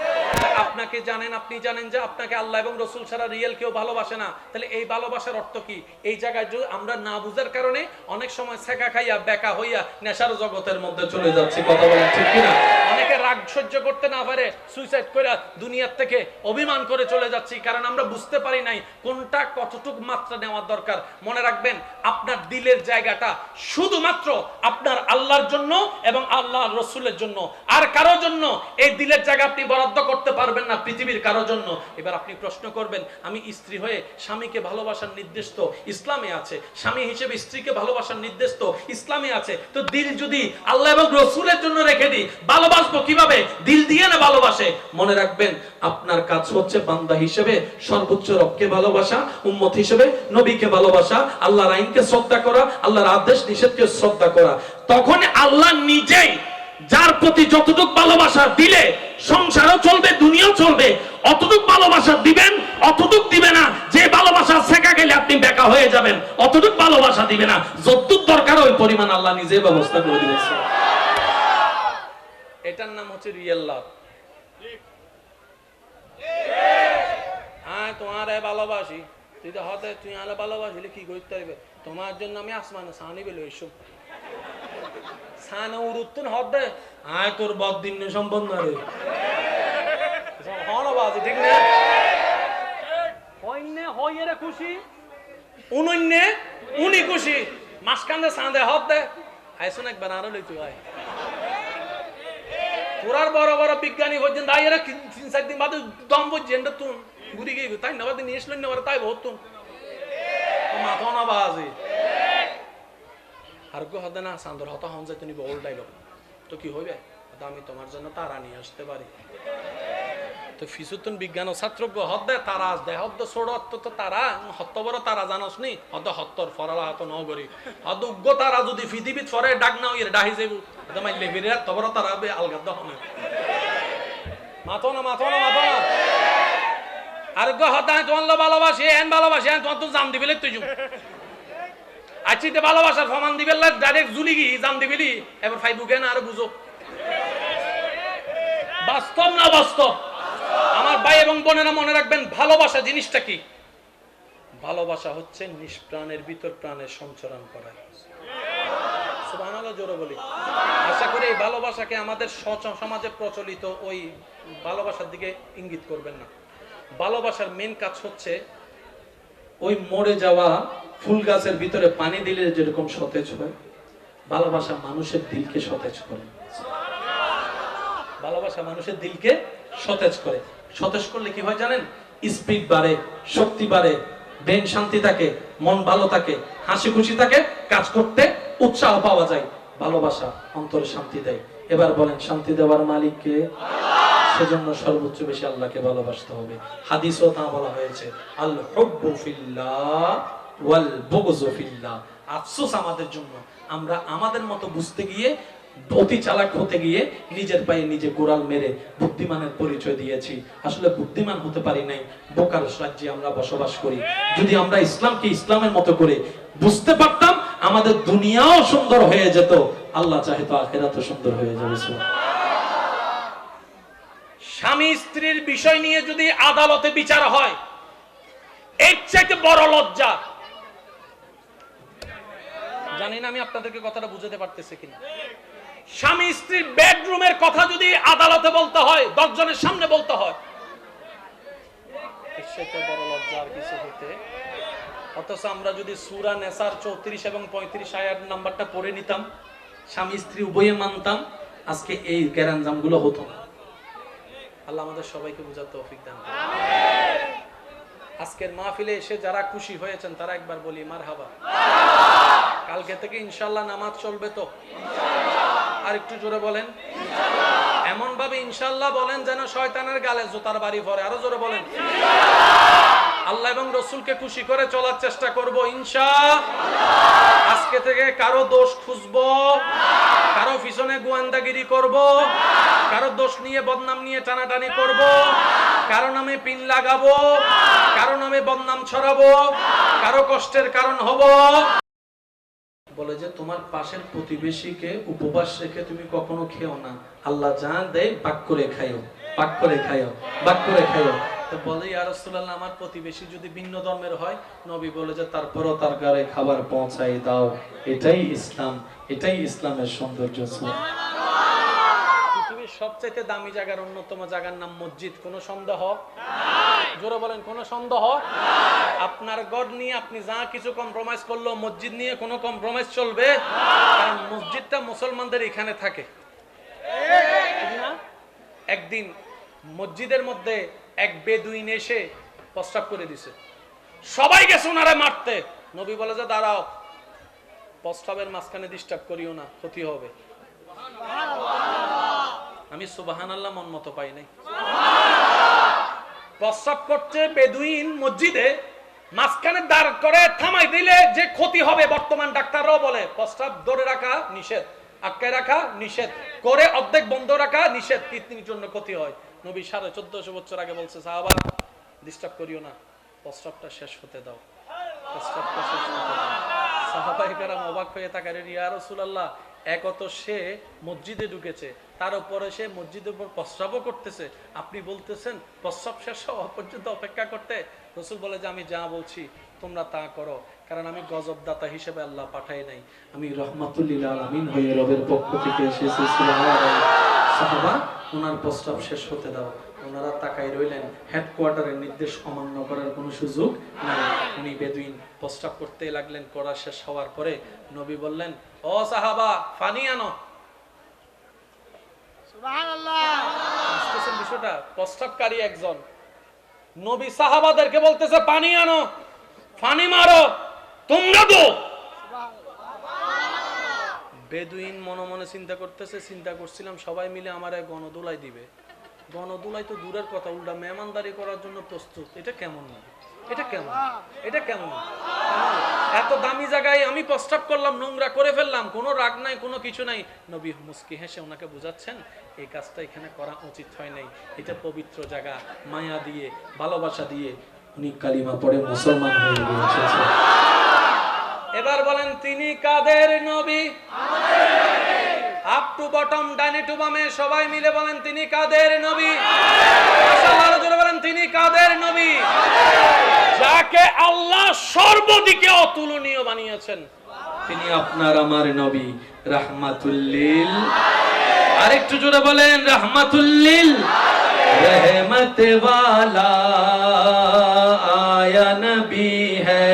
আপনাকে জানেন, আপনি জানেন যে আপনাকে আল্লাহ এবং রাসূল ছাড়া রিয়েল কেউ ভালোবাসে না। তাহলে এই ভালোবাসার অর্থ কি? এই জায়গায় আমরা না বুঝার কারণে অনেক সময় ছেঁকা খাইয়া বেকা হইয়া নেশার জগতের মধ্যে চলে যাচ্ছি। কথা বলেন ঠিক কিনা? অনেকে রাগ সহ্য করতে না পারে সুইসাইড করে দুনিয়ার থেকে অভিমান করে চলে যাচ্ছি, কারণ আমরা বুঝতে পারি নাই কোনটা কতটুকু মাত্রা নেওয়ার দরকার। মনে রাখবেন আপনার দিলের জায়গাটা শুধুমাত্র আপনার আল্লাহর জন্য এবং আল্লাহর রাসূলের জন্য, আর কারোর জন্য এই দিলের জায়গা আপনি বরাদ্দ করতে পারবেন না পৃথিবীর কারোর জন্য। এবার আপনি প্রশ্ন করবেন আমি স্ত্রী হয়ে স্বামীকে ভালোবাসার নির্দেশ তো ইসলামে আছে, স্বামী হিসেবে স্ত্রীকে ভালোবাসার নির্দেশ নির্দেশ তো ইসলামে আছে। তো দিল যদি আল্লাহ এবং রাসূলের জন্য রেখে দিই, ভালোবাসবো কিভাবে? দিল দিয়ে না ভালোবাসে। মনে রাখবেন, আপনার কাজ হচ্ছে বান্দা হিসেবে সর্বোচ্চ রবকে ভালোবাসা, উম্মত হিসেবে নবীকে ভালোবাসা, আল্লাহর আইনকে শ্রদ্ধা করা, আল্লাহর আদেশ নিষেধকে শ্রদ্ধা করা। তখন আল্লাহ নিজেই যার প্রতি যতটুকু ভালোবাসা দিলে সংসারও চলবে, দুনিয়াও চলবে, অতটুকু ভালোবাসা দিবেন। অতটুকু দিবে না যে ভালোবাসা শেখা গেলে আপনি বেকা হয়ে যাবেন, অতটুকু ভালোবাসা দিবে না। যতটুকু দরকার ওই পরিমাণ আল্লাহ নিজে ব্যবস্থা করে দিবেন। এটার নাম হচ্ছে রিয়েল লাভ। হ্যাঁ, তোমার ভালোবাসি, তুই তো হতে তুই আলো ভালোবাসিলে কি করতে হবে? তোমার জন্য আমি আসমানে সানি বেলো এসব সানা উরুত্তন হদে আয় তোর বদিন সম্পন্ন রে হনবাজি, ঠিক না? হইনে হইরে খুশি, উনন্নে উনি খুশি, মাসকান্দে সাঁদে হদে আইসুন একবার আরো লইতে হয়। পুরার বড় বড় বিজ্ঞানী পর্যন্ত আইরা 3-4 দিন বাদে দম পর্যন্ত তুন ঘুরি গিয়ে তাই না বাদে নিয়ে আসলেন না, তাই বহুত তুন মাথা না বাজি আর গো হদে না সান্দর হতা হন যাইতে নিব ওল ডাইলগ তো কি হইবে? আমি তোমার জন্য তারা নিয়ে আসতে পারি। তো ফিসুতুন বিজ্ঞান ও ছাত্রজ্ঞ হদে তারা দেহ হদ্দ ছোড় তো তারা হত্ত বড় তারা জানোস নি হদ হত্তর ফরালা হত নগরী হদ উগ্র তারা যদি পৃথিবীত ফরে ডাক না হইরে ডাহি যাইব হদ মাইলে বিরাট তবর তারা বে আলগাদ হবে মাথো না মাথো না মাথো না আর গো হদা তোমার ভালোবাসি এন ভালোবাসি এন তোমার তো জাম দিবিলে তুই আচ্ছিতে ভালোবাসার ফমান দিবেল ডাইরেক্ট জুলি গি জাম দিবিলি এবার ফাইবুকে না আর বুঝো বাস্তব না বাস্তব? আমার ভাই এবং বোনেরা মনে রাখবেন, ভালোবাসা জিনিসটা কি? ভালোবাসা হচ্ছে নিষ্প্রাণের ভিতর প্রাণের সঞ্চারণ করা। সুবহানাল্লাহ জোরে বলি। আশা করি এই ভালোবাসাকে আমাদের সমাজে প্রচলিত ওই ভালোবাসার দিকে ইঙ্গিত করবেন না। ভালোবাসার মেন কাজ হচ্ছে ওই মরে যাওয়া ফুল গাছের ভিতরে পানি দিলে যেরকম সতেজ হয়, ভালোবাসা মানুষের দিলকে সতেজ করে। ভালোবাসা মানুষের দিলকে সতেজ করে। সতেজ করলে কি হয় জানেন? স্পিড বাড়ে, শক্তি বাড়ে, ব্রেন শান্তি থাকে, মন ভালো থাকে, হাসি খুশি থাকে, কাজ করতে উৎসাহ পাওয়া যায়। ভালোবাসা অন্তরে শান্তি দেয়। এবার বলেন, শান্তি দেওয়ার মালিক কে? সেজন্য সর্বোচ্চ বেশি আল্লাহকে ভালোবাসতে হবে। হাদিসও তা বলা হয়েছে, আল হুব্বু ফিল্লাহ ওয়াল বুগযু ফিল্লাহ। আফসোস আমাদের জন্য, আমরা আমাদের মতো বুঝতে গিয়ে, অতি চালাক হতে গিয়ে নিজের পায়ে নিজে গোড়াল মেরে বুদ্ধিমানের পরিচয় দিয়েছি। আসলে বুদ্ধিমান হতে পারি নাই, বোকার রাজ্যে আমরা বসবাস করি। যদি আমরা ইসলামকে ইসলামের মতো করে বুঝতে পারতাম, আমাদের দুনিয়াও সুন্দর হয়ে যেত, আল্লাহ চাহে তো আখিরাতও সুন্দর হয়ে যাবে। স্বামী স্ত্রীর বিষয় নিয়ে যদি আদালতে বিচার হয়, এর চাইতে বড় লজ্জা জানি না আমি আপনাদেরকে কথাটা বুঝাতে পারতেছি কিনা। স্বামী স্ত্রীর বেডরুমের কথা যদি আদালতে বলতে হয়, 10 জনের সামনে বলতে হয়, এর চাইতে বড় লজ্জা আর কিছু হতে। অথচ আমরা যদি সূরা নেসার 34 এবং 35 আয়াত নাম্বারটা পড়ে নিতাম, স্বামী স্ত্রী উভয়ে মানতাম, আজকে এই গ্যারাঞ্জামগুলো হতো না। আল্লাহ আমাদের সবাইকে বুঝার তৌফিক দান করুন। আমিন। আজকের মাহফিলে এসে যারা খুশি হয়েছেন তারা একবার বলি মারহাবা। কালকে থেকে ইনশাআল্লাহ নামাজ চলবে তো? ইনশাআল্লাহ। আর একটু জোরে বলেন ইনশাআল্লাহ। এমন ভাবে ইনশাআল্লাহ বলেন যেন শয়তানের গালে জুতার বাড়ি পড়ে। আরো জোরে বলেন ইনশাআল্লাহ। আল্লাহ এবং রাসূলকে খুশি করে চলার চেষ্টা করব ইনশাআল্লাহ। আজকে থেকে কারো দোষ খুঁজবো না, কারো পিছনে গোয়েন্দাগিরি করব না, কারো দোষ নিয়ে বদনাম নিয়ে টানাটানি করব না, কারো নামে পিন লাগাবো না, কারো নামে বদনাম ছড়াবো না, কারো কষ্টের কারণ হব। বলে যে তোমার পাশের প্রতিবেশীকে উপবাস রেখে তুমি কখনো খেও না, আল্লাহ যা দেয় ভাগ করে খাইও, ভাগ করে খাইও, ভাগ করে খাইও। তো বলে ইয়া রাসূলুল্লাহ, আমার প্রতিবেশী যদি ভিন্ন ধর্মের হয়? নবী বলে যে তারপরও তার ঘরে খাবার পৌঁছাই দাও। এটাই ইসলাম, এটাই ইসলামের সৌন্দর্য। পৃথিবীর সবচেয়ে দামি জায়গার অন্যতম জায়গার নাম মসজিদ। কোনো সন্দেহ নাই? জোরে বলেন, কোনো সন্দেহ নাই? আপনার ঘর নিয়ে আপনি যা কিছু কম্প্রোমাইজ করলো, মসজিদ নিয়ে কোনো কম্প্রোমাইজ চলবে না, কারণ মসজিদটা মুসলমানদের এখানে থাকে, ঠিক না? একদিন মসজিদের মধ্যে এক বেদুইন এসে প্রস্রাব করে দিছে, সবাই গেছে ওনারে মারতে। নবী বলে যে দাঁড়াও, প্রস্তাবের মাঝখানে ডিস্টার্ব করিও না, ক্ষতি হবে। আমি সুবহানাল্লাহ মন মতো পাই নাই। প্রস্তাব করছে বেদুইন মসজিদে, মাঝখানে দাঁড় করে থামাই দিলে যে ক্ষতি হবে বর্তমান ডাক্তাররাও বলে প্রস্তাব ধরে রাখা নিষেধ, আটকায় রাখা নিষেধ, করে অর্ধেক বন্ধ রাখা নিষেধ, কিডনির জন্য ক্ষতি হয়। নবী 1450 বছর আগে বলছে সাহাবা ডিস্টার্ব করিও না, প্রস্তাবটা শেষ হতে দাও, প্রস্তাবটা শেষ হতে দাও। সাহাবায়ে কেরাম অবাক হয়ে তাকালেন, ইয়া রাসূলুল্লাহ, একত সে মসজিদে ঢুকেছে, তার উপরে সে মসজিদের উপর প্রস্রাবও করতেছে, আপনি বলতেছেন প্রস্রাব শেষ হওয়া পর্যন্ত অপেক্ষা করতে? রাসূল বলে যে আমি যা বলছি তোমরা তা করো, কারণ আমি গজবদাতা হিসেবে আল্লাহ পাঠাই নাই, আমি রহমাতুল লিল আলামিন হয়ে রবের পক্ষ থেকে এসেছি। সুবহানাল্লাহ। সাহাবা ওনার প্রস্রাব শেষ হতে দাও। ওনারা তাকাই রইলেন, হেডকোয়ার্টারের নির্দেশ অমান্য করার কোনো সুযোগ নাই। উনি বেদুইন প্রস্রাব করতে লাগলেন। করা শেষ হওয়ার পরে নবী বললেন, ও সাহাবা পানি আনো। সুবহানাল্লাহ। বুঝতেছেন বিষয়টা? প্রস্রাবকারী একজন নবী সাহাবাদেরকে বলতেছে পানি আনো, পানি মারো, তোমরা দো। বেদুইন মনে মনে চিন্তা করতেছে, চিন্তা করছিলাম সবাই মিলে আমারে গণদোলাই দিবে। গণদোলাই তো দূরের কথা, উল্টা মেহমানদারি করার জন্য প্রস্তুত। এটা কেমন না? এটা কেমন? এটা কেমন? এত দামি জায়গায় আমি প্রস্তাব করলাম, নোংরা করে ফেললাম, কোনো রাগ নাই, কোনো কিছু নাই। নবী মুস্কি হেসে ওনাকে বুঝাচ্ছেন এই কাজটা এখানে করা উচিত হয় নাই, এটা পবিত্র জায়গা। মায়া দিয়ে, ভালোবাসা দিয়ে উনি কালিমা পড়ে মুসলমান হয়ে গিয়েছেন। এবার বলেন তিনি কাদের নবী? আপ টু বটম, ডাইনে টু বামে সবাই মিলে বলেন তিনি কাদের নবী? মাশাআল্লাহ, জোরে বলেন তিনি কাদের নবী? যাকে আল্লাহ সর্বদিকে অতুলনীয় বানিয়েছেন, তিনি আপনার আমার নবী রাহমাতুল লিল। আরেকটু জোরে বলেন রাহমাতুল লিল, रहमत वाला आया नबी है,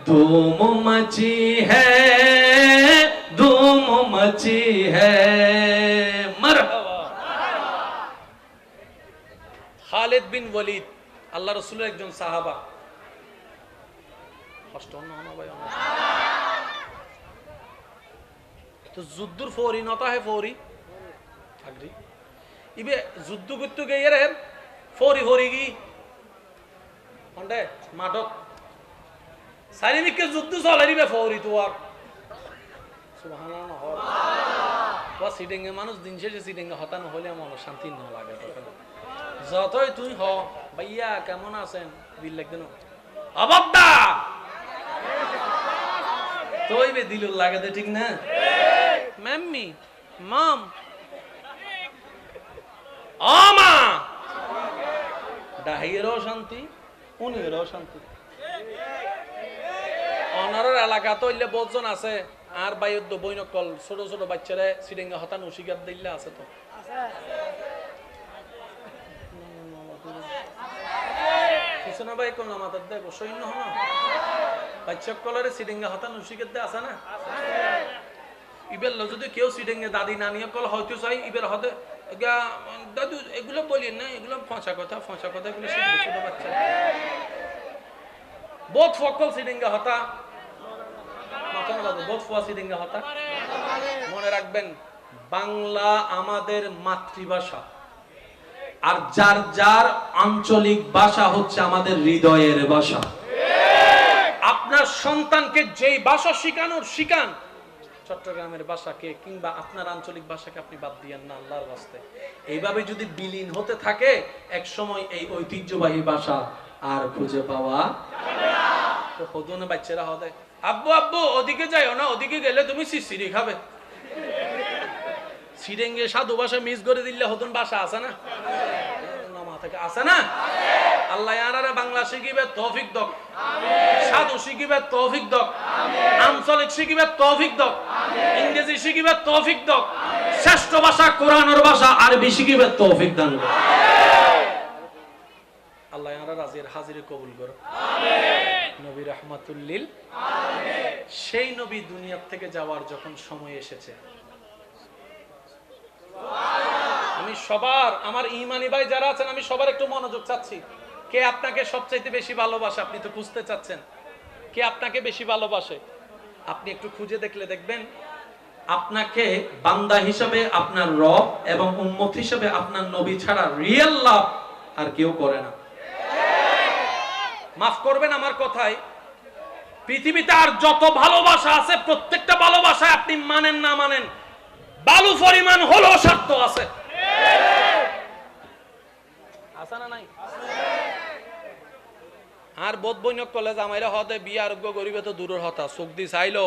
धूम मची है, धूम मची है। मरहबा। খালিদ বিন ওয়ালিদ আল্লাহ রাসূলের একজন সাহাবা। কষ্ট না ভাই, তো যুদ্ধর ফৌরি নতা হে ফৌরি আগরি ইবে যুদ্ধ করতে গিয়ে রে ফৌরি ফৌরি কি হন্ডে মাঠক সাইনিকে যুদ্ধ চলে রিবে ফৌরি তো আর সুবহানাল্লাহ। ওয়া সিডিংয়ে মানুষ দিন শেষে সিডিংয়ে হতানো হলে মন শান্তি না লাগে। তখন যতই তুই হ ভাইয়া কেমন আছেন দিল লাগবে না অবদ্দা তোই বে দিল লাগে দে, ঠিক না? ম্যাম্মি মম আমা ডাহিরও শান্তি, উনিরও শান্তি। অনারের এলাকা তো ইল্লে বহুজন আছে, আর বাইদ্য বইনকল ছোট ছোট বাচ্চারা সিডিংয়ে হতানো শিকার দিল্লে আছে তো কিছু না ভাই কোন আমাদের দেখ সৈন্য হন বাচ্চা কলারে সিডিংয়ে হতানো শিকার দে আছে না? ইবের যদি কেউ সিডিংয়ে দাদি নানি কল হয়তো চাই ইবের হতে দাদু এগুলো বলিয়েন না, এগুলো ফঁচা কথা, ফঁচা কথা এগুলো শিখবে ছোট বাচ্চা। বোধ ফকল সিডিংয়ে হতা বোধ ফোয়া সিডিংয়ে হতা। মনে রাখবেন বাংলা আমাদের মাতৃভাষা, আর যার যার আঞ্চলিক ভাষা হচ্ছে আমাদের হৃদয়ের ভাষা। আপনার সন্তানকে যেই ভাষা শিখানোর শিখান, চট্টগ্রামের ভাষাকে কিংবা আপনার আঞ্চলিক ভাষাকে আপনি বাদ দিয়েন না আল্লাহর ওয়াস্তে। এইভাবে যদি বিলীন হতে থাকে এক সময় এই ঐতিহ্যবাহী ভাষা আর খুঁজে পাওয়া তো হদনে বাচ্চারা হবে আব্বু আব্বু ওদিকে যাইও না, ওদিকে গেলে তুমি সিসিরি খাবে। সিডেঙ্গে সাধু ভাষা মিস করে দিলে হদন ভাষা আছে না, নামা থেকে আছে না। আল্লাহ ইয়ারারে বাংলা শিখিবে তৌফিক দক, সাধু শিখিবে তৌফিক দক, আঞ্চলিক শিখিবে তৌফিক দক, ইংরেজি শিখিবে তৌফিক দক, শ্রেষ্ঠ ভাষা কোরআনের ভাষা আরবি শিখিবে তৌফিক দান করুন। আল্লাহ ইয়ারা রাজির হাজিরে কবুল করুন। আমিন। নবী রাহমাতুল লিল আমিন। সেই নবী দুনিয়া থেকে যাওয়ার যখন সময় এসেছে, আমি সবার আমার ঈমানি ভাই যারা আছেন আমি সবার একটু মনোযোগ চাচ্ছি। কে আপনাকে সবচাইতে বেশি ভালোবাসে? আপনি তো বুঝতে চাচ্ছেন কে আপনাকে বেশি ভালোবাসে। আপনি একটু খুঁজে দেখলে দেখবেন আপনাকে বান্দা হিসেবে আপনার রব এবং উম্মত হিসেবে আপনার নবী ছাড়া রিয়েল লাভ আর কেউ করে না। মাফ করবেন আমার কথায়, পৃথিবীতে আর যত ভালোবাসা আছে প্রত্যেকটা ভালোবাসায় আপনি মানেন না মানেন, বালু পরিমাণ হলো স্বার্থ আছে। আছে না নাই? আর বোধ বৈনক কলেজ আমাইরা হতে বিয়ে আরোগ্য গরিবে তো দূরের হতা, চোখ দি চাইলো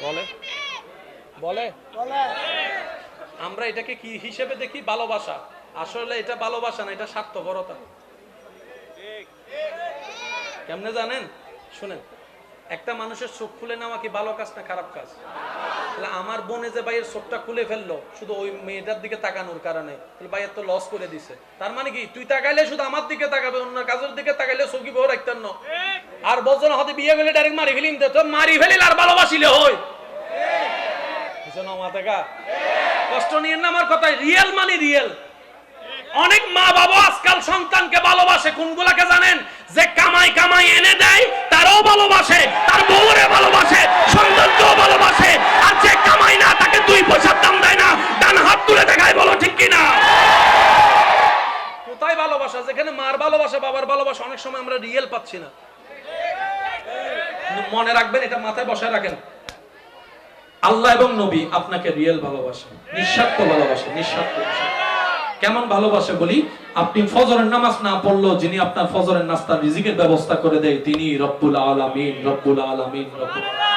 বলে বলে আমরা এটাকে কি হিসেবে দেখি? ভালোবাসা। আসলে এটা ভালোবাসা না, এটা স্বার্থপরতা। কেমনে জানেন? শুনেন, একটা মানুষের চোখ খুলে নেওয়া কি ভালো কাজ না খারাপ কাজ? তাহলে আমার বোনে যে ভাইয়ের চোখটা খুলে ফেললো শুধু ওই মেয়েটার দিকে তাকানোর কারণে, তাহলে ভাইয়ের তো লস করে দিছে। তার মানে কি তুই তাকাইলে শুধু আমার দিকে তাকাবে, অন্য কাজের দিকে তাকাইলে চোখি বউ রাখতেন না। আর বলছেন হয়তো বিয়ে করলে ডাইরেক্ট মারি ফেলিম, তো মারি ফেলিল আর ভালোবাসিলে হয় কষ্ট নিয়ে না। আমার কথায় রিয়েল মানে রিয়েল। অনেক মা বাবা আজকাল সন্তানকে ভালোবাসে কোনগুলাকে জানেন? যে কামাই কামাই এনে দেয় তারও ভালোবাসে, তার বউরে ভালোবাসে, সন্তানকেও ভালোবাসে। আর যে কামাই না তাকে 2 পয়সার দাম দেয় না, ডান হাত তুলে দেখায়, বলো ঠিক কিনা? কোথায় ভালোবাসা? যেখানে মার ভালোবাসা বাবার ভালোবাসা অনেক সময় আমরা রিয়েল পাচ্ছি না। মনে রাখবেন, এটা মাথায় বসায় রাখেন, আল্লাহ এবং নবী আপনাকে রিয়েল ভালোবাসে, নিঃস্বার্থ ভালোবাসে, নিঃস্বার্থ। কেমন ভালোবাসে বলি, আপনি ফজরের নামাজ না পড়লেও যিনি আপনার ফজরের নাস্তার রিজিকের ব্যবস্থা করে দেয় তিনি রব্বুল আলামিন, রব্বুল আলামিন, রব্বুল আলামিন।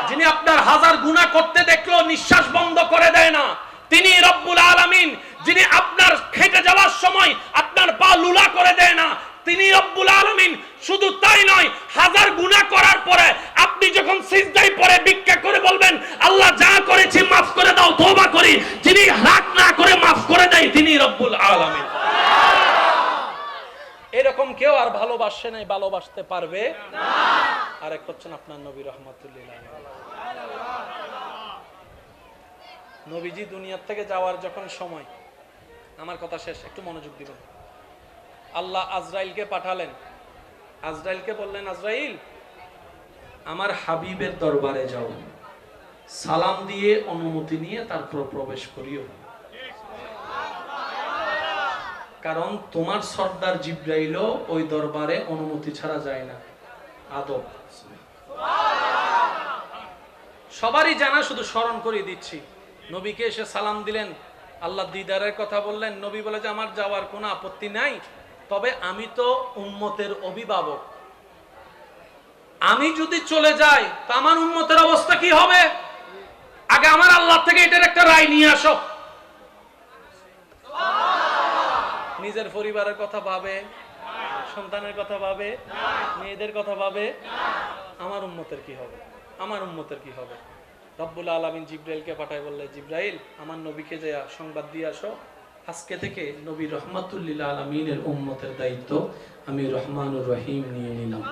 যিনি আপনার 1000 গুনাহ করতে দেখলো নিঃশ্বাস বন্ধ করে দেয় না তিনি রব্বুল আলামিন। যিনি আপনার খেতে যাওয়ার সময় আপনার পা লুলা করে দেয় না তিনি রব্বুল আলামিন। শুধু তাই নয়, 1000 গুনাহ করার পরে আপনি যখন সিজদায় পড়ে ভিক্ষা করে বলবেন আল্লাহ যা করেছি মাফ করে দাও, তওবা করি, যিনি রাগ না করে মাফ করে দেয় তিনি রব্বুল আলামিন। এরকম কেউ আর ভালোবাসে নাই, ভালোবাসতে পারবে না। আরেক হচ্ছেন আপনার নবী রাহমাতুল্লিল আলামিন। নবীজি দুনিয়ার থেকে যাওয়ার যখন সময়, আমার কথা শেষ, একটু মনোযোগ দিবেন। আল্লাহ আজরাইলকে পাঠালেন, আজরাইলকে বললেন আজরাইল আমার হাবিবের দরবারে যাও, সালাম দিয়ে অনুমতি নিয়ে তারপর প্রবেশ করিও, কারণ তোমার সর্দার জিবরাইলও ওই দরবারে অনুমতি ছাড়া যায় না। আদব সবারই জানা, শুধু স্মরণ করে দিচ্ছি। নবীকে এসে সালাম দিলেন, আল্লাহ দিদারের কথা বললেন। নবী বলে যে আমার যাওয়ার কোনো আপত্তি নাই, তবে আমি তো উম্মতের অভিভাবক, আমি যদি চলে যাই তো আমার উম্মতের অবস্থা কি হবে? আগে আমার আল্লাহ থেকে এটার একটা রায় নিয়ে আসো। নিজের পরিবারের কথা ভাবে, সন্তানের কথা ভাবে, মেয়েদের কথা ভাবে, আমার উম্মতের কি হবে, আমার উম্মতের কি হবে? রব্বুল আলামিন জিবরাইলকে পাঠায়, বললে জিবরাইল আমার নবীকে যে সংবাদ দিয়ে আসো, আজকে থেকে নবী রহমাতুল্লিল আলামিনের উম্মতের দায়িত্ব আমি রহমানুর রহিম নিয়ে নিলাম।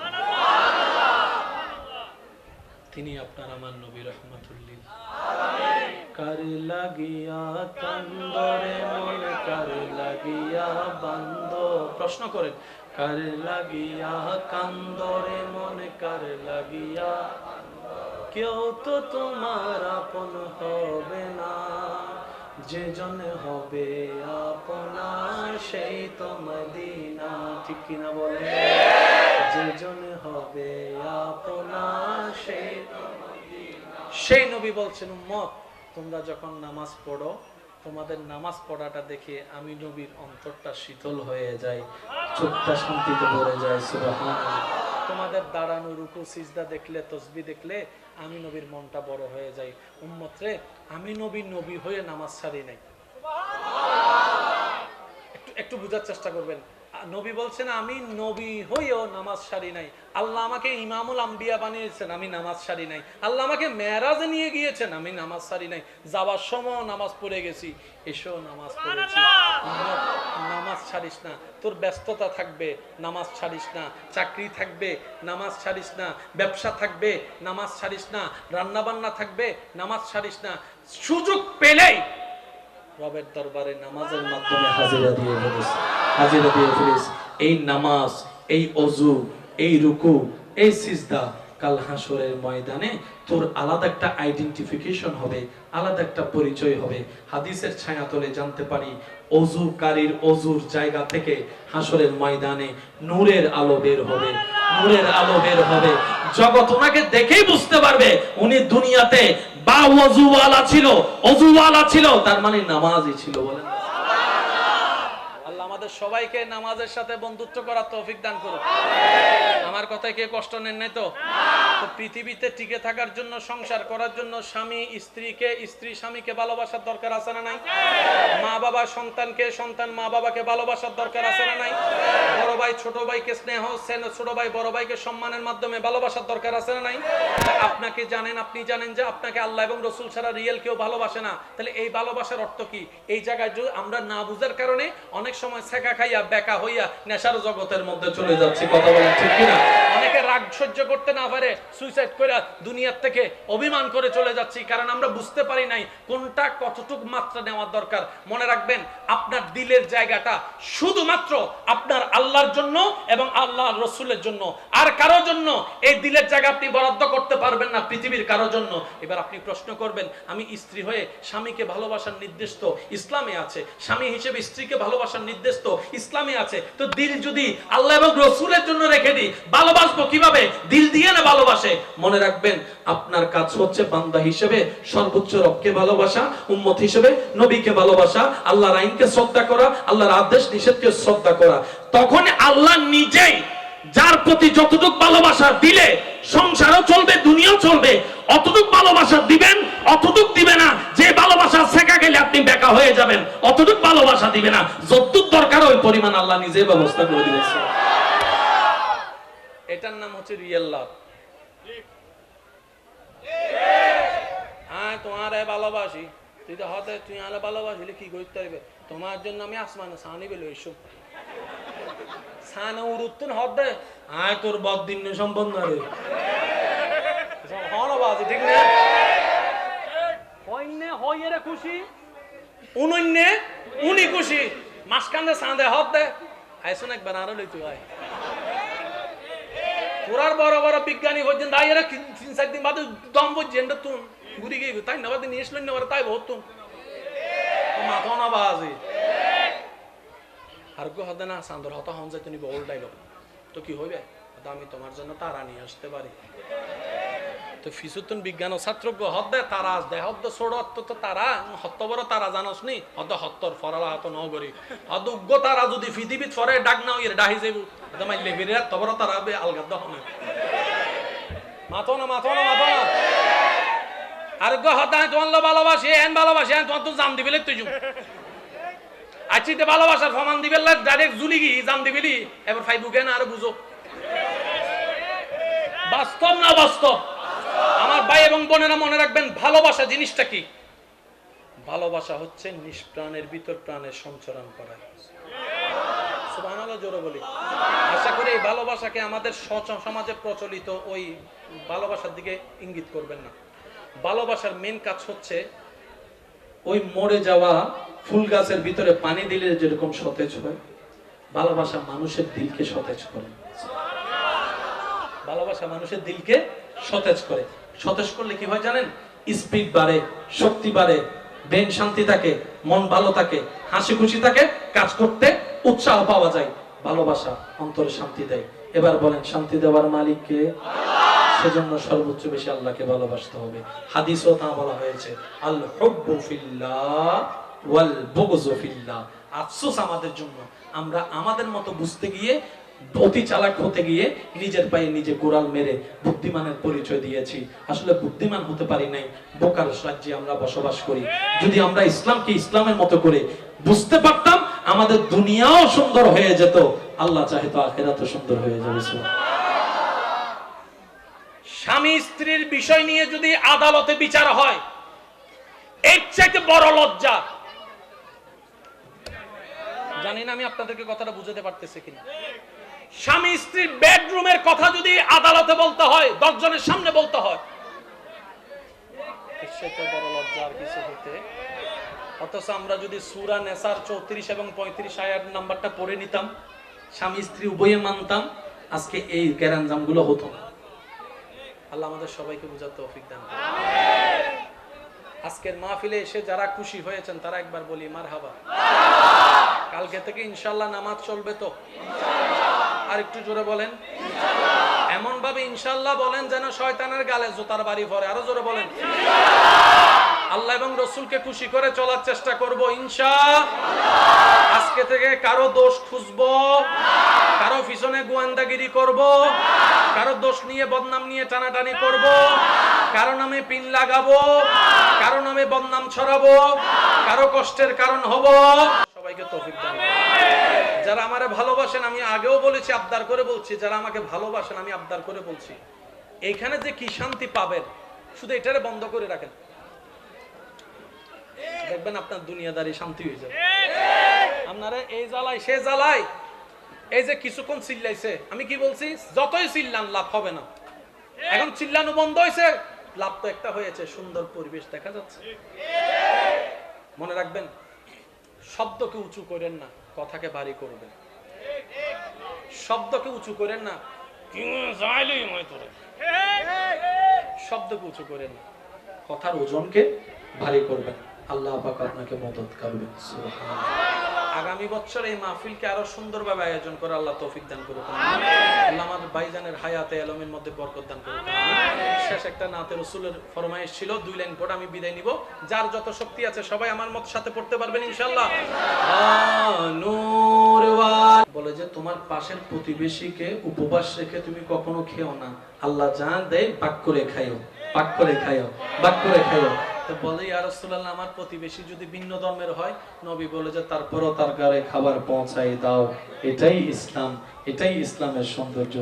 তিনি আপনার আমার নবী রহমাতুল্লিল আলামিন। কার লাগিয়া কান্দরে মন কার লাগিয়া বান্দ, প্রশ্ন করেন, কার লাগিয়া কান্দরে মন কার লাগিয়া, কেউ তো তোমার আপন হবে না, যে জন হবে আপনার সেই তো মদিনা। ঠিক কিনা বলে? যে জন হবে আপনার সেই তো মদিনা। সেই নবী বলছেন উম্মত তোমরা যখন নামাজ পড়ো, তোমাদের নামাজ পড়াটা দেখে আমি নবীর অন্তরটা শীতল হয়ে যায়, চোখটা শান্তিতে ভরে যায়। সুবহানাল্লাহ। তোমাদের দাঁড়ানো রুকু সিজদা দেখলে, তসবিহ দেখলে আমি নবীর মনটা বড় হয়ে যায়। উম্মত রে, আমি নবী হয়ে নামাজ ছাড়ি নাই। একটু বুঝার চেষ্টা করবেন। নবী বলছেন আমি নবী হয়েও নামাজ ছাড়ি নাই। আল্লাহ আমাকে ইমামুল আম্বিয়া বানিয়েছেন, আমি নামাজ ছাড়ি নাই। আল্লাহ আমাকে মেরাজে নিয়ে গিয়েছেন, আমি নামাজ ছাড়ি নাই। যাওয়ার সময় নামাজ পড়ে গেছি, এসেও নামাজ পড়েছি। নামাজ ছাড়িস না, তোর ব্যস্ততা থাকবে, নামাজ ছাড়িস না। চাকরি থাকবে, নামাজ ছাড়িস না। ব্যবসা থাকবে, নামাজ ছাড়িস না। রান্না বান্না থাকবে, নামাজ ছাড়িস না। সুযোগ পেলেই রবের দরবারে নামাজের মাধ্যমে হাজিরা দিয়ে ফেলিস। এই নামাজ, এই ওযু, এই রুকু, এই সিজদা কাল হাসরের ময়দানে তোর আলাদা একটা আইডেন্টিফিকেশন হবে, আলাদা একটা পরিচয় হবে। হাদিসের ছায়াতলে জানতে পারি অজুকারীর অজুর জায়গা থেকে হাসরের ময়দানে নূরের আলো বের হবে, নূরের আলো বের হবে। জগৎ ওনাকে দেখেই বুঝতে পারবে উনি দুনিয়াতে বা ওযুওয়ালা ছিল, অজুওয়ালা ছিল, তার মানে নামাজই ছিল। বলেন আল্লাহ আমাদের সবাইকে নামাজের সাথে বন্ধুত্ব করার তৌফিক দান করুন। আমার কথায় কে কষ্ট নেন নাই তো? তো পৃথিবীতে টিকে থাকার জন্য, সংসার করার জন্য স্বামী স্ত্রীকে, স্ত্রী স্বামীকে ভালোবাসার দরকার আছে না নাই? মা বাবা সন্তানকে, সন্তান মা বাবাকে ভালোবাসার দরকার আছে না নাই? বড় ভাই ছোট ভাইকে স্নেহ, ছোট ভাই বড় ভাইকে সম্মানের মাধ্যমে ভালোবাসার দরকার আছে না নাই? আপনাকে জানেন, আপনি জানেন যে আপনাকে আল্লাহ এবং রাসূল ছাড়া রিয়েল কেউ ভালোবাসে না। তাহলে এই ভালোবাসার অর্থ কি? এই জায়গায় আমরা না বুঝার কারণে অনেক সময় ছেঁকা খাইয়া বেকা হইয়া নেশার জগতের মধ্যে চলে যাচ্ছি। কথা বলেন ঠিক কিনা? অনেকে রাগ সহ্য করতে না পারে সুইসাইড করে দুনিয়ার থেকে অভিমান করে চলে যাচ্ছি, কারণ আমরা বুঝতে পারি নাই কোনটা কতটুকু মাত্রা নেওয়ার দরকার। মনে রাখবেন আপনার দিলের জায়গাটা শুধুমাত্র আপনার আল্লাহর জন্য এবং আল্লাহর রাসূলের জন্য, আর কারো জন্য এই দিলের জায়গা আপনি বরাদ্দ করতে পারবেন না পৃথিবীর কারো জন্য। এবার আপনি প্রশ্ন করবেন, আমি স্ত্রী হয়ে স্বামীকে ভালোবাসার নির্দেশ তো ইসলামে আছে, স্বামী হিসেবে স্ত্রীকে ভালোবাসার নির্দেশ তো ইসলামে আছে, তো দিল যদি আল্লাহ এবং রাসূলের জন্য রেখে দিই, ভালোবাসবো কিভাবে? দিল দিয়ে না ভালোবাসে। মনে রাখবেন আপনার কাজ হচ্ছে বান্দা হিসেবে সর্বোচ্চ রবকে ভালোবাসা, উম্মত হিসেবে নবীকে ভালোবাসা, আল্লাহর আইনকে শ্রদ্ধা করা, আল্লাহর আদেশ নিষেধকে শ্রদ্ধা করা। তখন আল্লাহ নিজেই যার প্রতি যতটুকু ভালোবাসা দিলে সংসারও চলবে, দুনিয়াও চলবে, অতটুক ভালোবাসা দিবেন, অতটুক দিবে না যে ভালোবাসা শেখা গেলে আপনি বেকা হয়ে যাবেন, অতটুক ভালোবাসা দিবে না। যতটুক দরকার ওই পরিমাণ আল্লাহ নিজে ব্যবস্থা করে দিবেন। এটার নাম হচ্ছে রিয়েল লাভ। হ্যাঁ তোমার ভালোবাসি, তুই তো হতে তুই আলে ভালোবাসিলে কি করতে পারবে? তোমার জন্য আমি আসমানে সানি বেলো এসব সানে উড়ুত্তুন হদে আয় তোর বদিন সম্পন্ন রে হনবাজি ঠিক না? হইনে হইরে খুশি, উনন্নে উনি খুশি, মাসকান্দে সাঁদে হদে আইসুন একবার আরো লইতে হয়। পুরার বড় বড় বিজ্ঞানী পর্যন্ত আইরা 3-4 দিন বাদে দম পর্যন্ত তুন ঘুরি গিয়ে তাই না বাদে নিয়ে আসলেন না তাই বহুত তুন মাথা না বাজি আর গো হদে না সান্দর হতা হন যাই তুমি বহুল ডাইলগ তো কি হইবে? আমি তোমার জন্য তারা নিয়ে আসতে পারি। তো ফিসুতুন বিজ্ঞান ও ছাত্রজ্ঞ হদে তারা দেহ হদ্দ ছোড় তো তারা হত্ত বড় তারা জানোস নি হদ্দ হত্তর ফরালা হত নগরী হদ উগ্র তারা যদি পৃথিবীত ফরে ডাক না ইয়ে ডাহি যাইব একদম আইলে বিরে তবর তারা বে আলগাদ হবে মাথো না মাথো না মাথো না আর গো হদায় তোমার ভালোবাসি এন ভালোবাসি এন তোমার তো জান দিবেলে তুই আচ্ছা ভালোবাসার ফমান দিবেল ডাইরেক্ট জুলি গি জান দিবেলি এবার ফাইবুকে না আর বুঝো বাস্তব না বাস্তব? আমার ভাই এবং বোনেরা মনে রাখবেন ভালোবাসা জিনিসটা কি? ভালোবাসা হচ্ছে নিষ্প্রাণের ভিতর প্রাণের সঞ্চারণ করা। সুবহানাল্লাহ জোরে বলি। আশা করি এই ভালোবাসাকে আমাদের সমাজে প্রচলিত ওই ভালোবাসার দিকে ইঙ্গিত করবেন না। ভালোবাসার মেন কাজ হচ্ছে ওই মরে যাওয়া ফুল গাছের ভিতরে পানি দিলে যেরকম সতেজ হয়, ভালোবাসা মানুষের দিলকে সতেজ করে। ভালোবাসা মানুষের দিলকে সতেজ করে। সতেজ করলে কি হয় জানেন? স্পিড বাড়ে, শক্তি বাড়ে, ব্রেন শান্তি থাকে, মন ভালো থাকে, হাসি খুশি থাকে, কাজ করতে উৎসাহ পাওয়া যায়। ভালোবাসা অন্তরে শান্তি দেয়। এবার বলেন শান্তি দেওয়ার মালিক কে? সেজন্য সর্বোচ্চ বেশি আল্লাহকে ভালোবাসতে হবে। হাদিসও তা বলা হয়েছে আল হুব্বু ফিল্লাহ ওয়াল বুগযু ফিল্লাহ। আফসোস আমাদের জন্য, আমরা আমাদের মতো বুঝতে গিয়ে, অতি চালাক হতে গিয়ে নিজের পায়ে নিজে গোড়াল মেরে বুদ্ধিমানের পরিচয় দিয়েছি। আসলে বুদ্ধিমান হতে পারি নাই, বোকার রাজ্যে আমরা বসবাস করি। যদি আমরা ইসলামকে ইসলামের মতো করে বুঝতে পারতাম, আমাদের দুনিয়াও সুন্দর হয়ে যেত, আল্লাহ চাহে তো আখিরাতও সুন্দর হয়ে যাবে। স্বামী স্ত্রীর বিষয় নিয়ে যদি আদালতে বিচার হয়, এর চাইতে বড় লজ্জা জানি না আমি আপনাদেরকে কথাটা বুঝাতে পারতেছি কিনা। স্বামী স্ত্রীর বেডরুমের কথা যদি আদালতে বলতে হয়, 10 জনের সামনে বলতে হয়, এর চাইতে বড় লজ্জা আর কিছু হতে। অথচ আমরা যদি সূরা নেসার 34 এবং 35 আয়াত নাম্বারটা পড়ে নিতাম, স্বামী স্ত্রী উভয়ে মানতাম, আজকে এই গ্যারাঞ্জাম গুলো হতো না। আল্লাহ আমাদের সবাইকে বুঝার তৌফিক দান করুন। আজকের মাহফিলে এসে যারা খুশি হয়েছেন তারা একবার বলি মারহাবা। কালকে থেকে ইনশাআল্লাহ নামাজ চলবে তো? আর একটু জোরে বলেন। এমন ভাবে ইনশাআল্লাহ বলেন যেন শয়তানের গালে জুতার বাড়ি পড়ে। আরো জোরে বলেন। আল্লাহ এবং রসুলকে খুশি করে চলার চেষ্টা করব ইনশাআল্লাহ। আজকে থেকে কারো দোষ খুঁজবো, কারো পিছনে গোয়েন্দাগিরি করব, কারো দোষ নিয়ে বদনাম নিয়ে টানাটানি করব, কারো নামে পিন লাগাবো, কারো নামে বদনাম ছড়াবো, কারো কষ্টের কারণ হব। সবাইকে তৌফিক দান করুন। যারা আমারে ভালোবাসেন, আমি আগেও বলেছি, আবদার করে বলছি, যারা আমাকে ভালোবাসেন আমি আবদার করে বলছি, এইখানে যে কি শান্তি পাবেন শুধু এটারে বন্ধ করে রাখেন, দেখবেন আপনার দুনিয়াদারি শান্তি হয়ে যাবে। আপনারা এই জ্বালায় সে জ্বালায়, এই যে কিছুক্ষণ চিল্লাইছে, আমি কি বলছি, যতই চিল্লান লাভ হবে না। এখন চিল্লানো বন্ধ হয়েছে, লাভ তো একটা হয়েছে, সুন্দর পরিবেশ দেখা যাচ্ছে। মনে রাখবেন, শব্দকে উঁচু করেন না, কথাকে ভারী করবেন। শব্দকে উঁচু করেন না, শব্দকে উঁচু করেন না, কথার ওজনকে ভারী করবেন। আল্লাহ পাক আপনাকে মদদ করবেন। সুবহানাল্লাহ। আগামী বছর এই মাহফিলকে আরো সুন্দরভাবে আয়োজন করে আল্লাহ তৌফিক দান করুন। আল্লাহ আমাদের ভাইজানের হায়াতে আলমের মধ্যে বরকত দান করুন। শেষ একটা নাতে রাসূলের ফরমায়েশ ছিল, 2 লাইন পড়ে আমি বিদায় নিব। যার যত শক্তি আছে সবাই আমার মত সাথে পড়তে পারবেন ইনশাআল্লাহ। নূরওয়াল বলে যে তোমার পাশের প্রতিবেশীকে উপবাস রেখে তুমি কখনো খেও না, আল্লাহ যা দেয় ভাগ করে খাইও, ভাগ করে খাইও, ভাগ করে খাইও। বলে ইয়া রাসূলুল্লাহ, আমার প্রতিবেশী যদি ভিন্ন ধর্মের হয়, নবী বলে যে তারপরও তার ঘরে খাবার পৌঁছাই দাও। এটাই ইসলাম, এটাই ইসলামের সৌন্দর্য।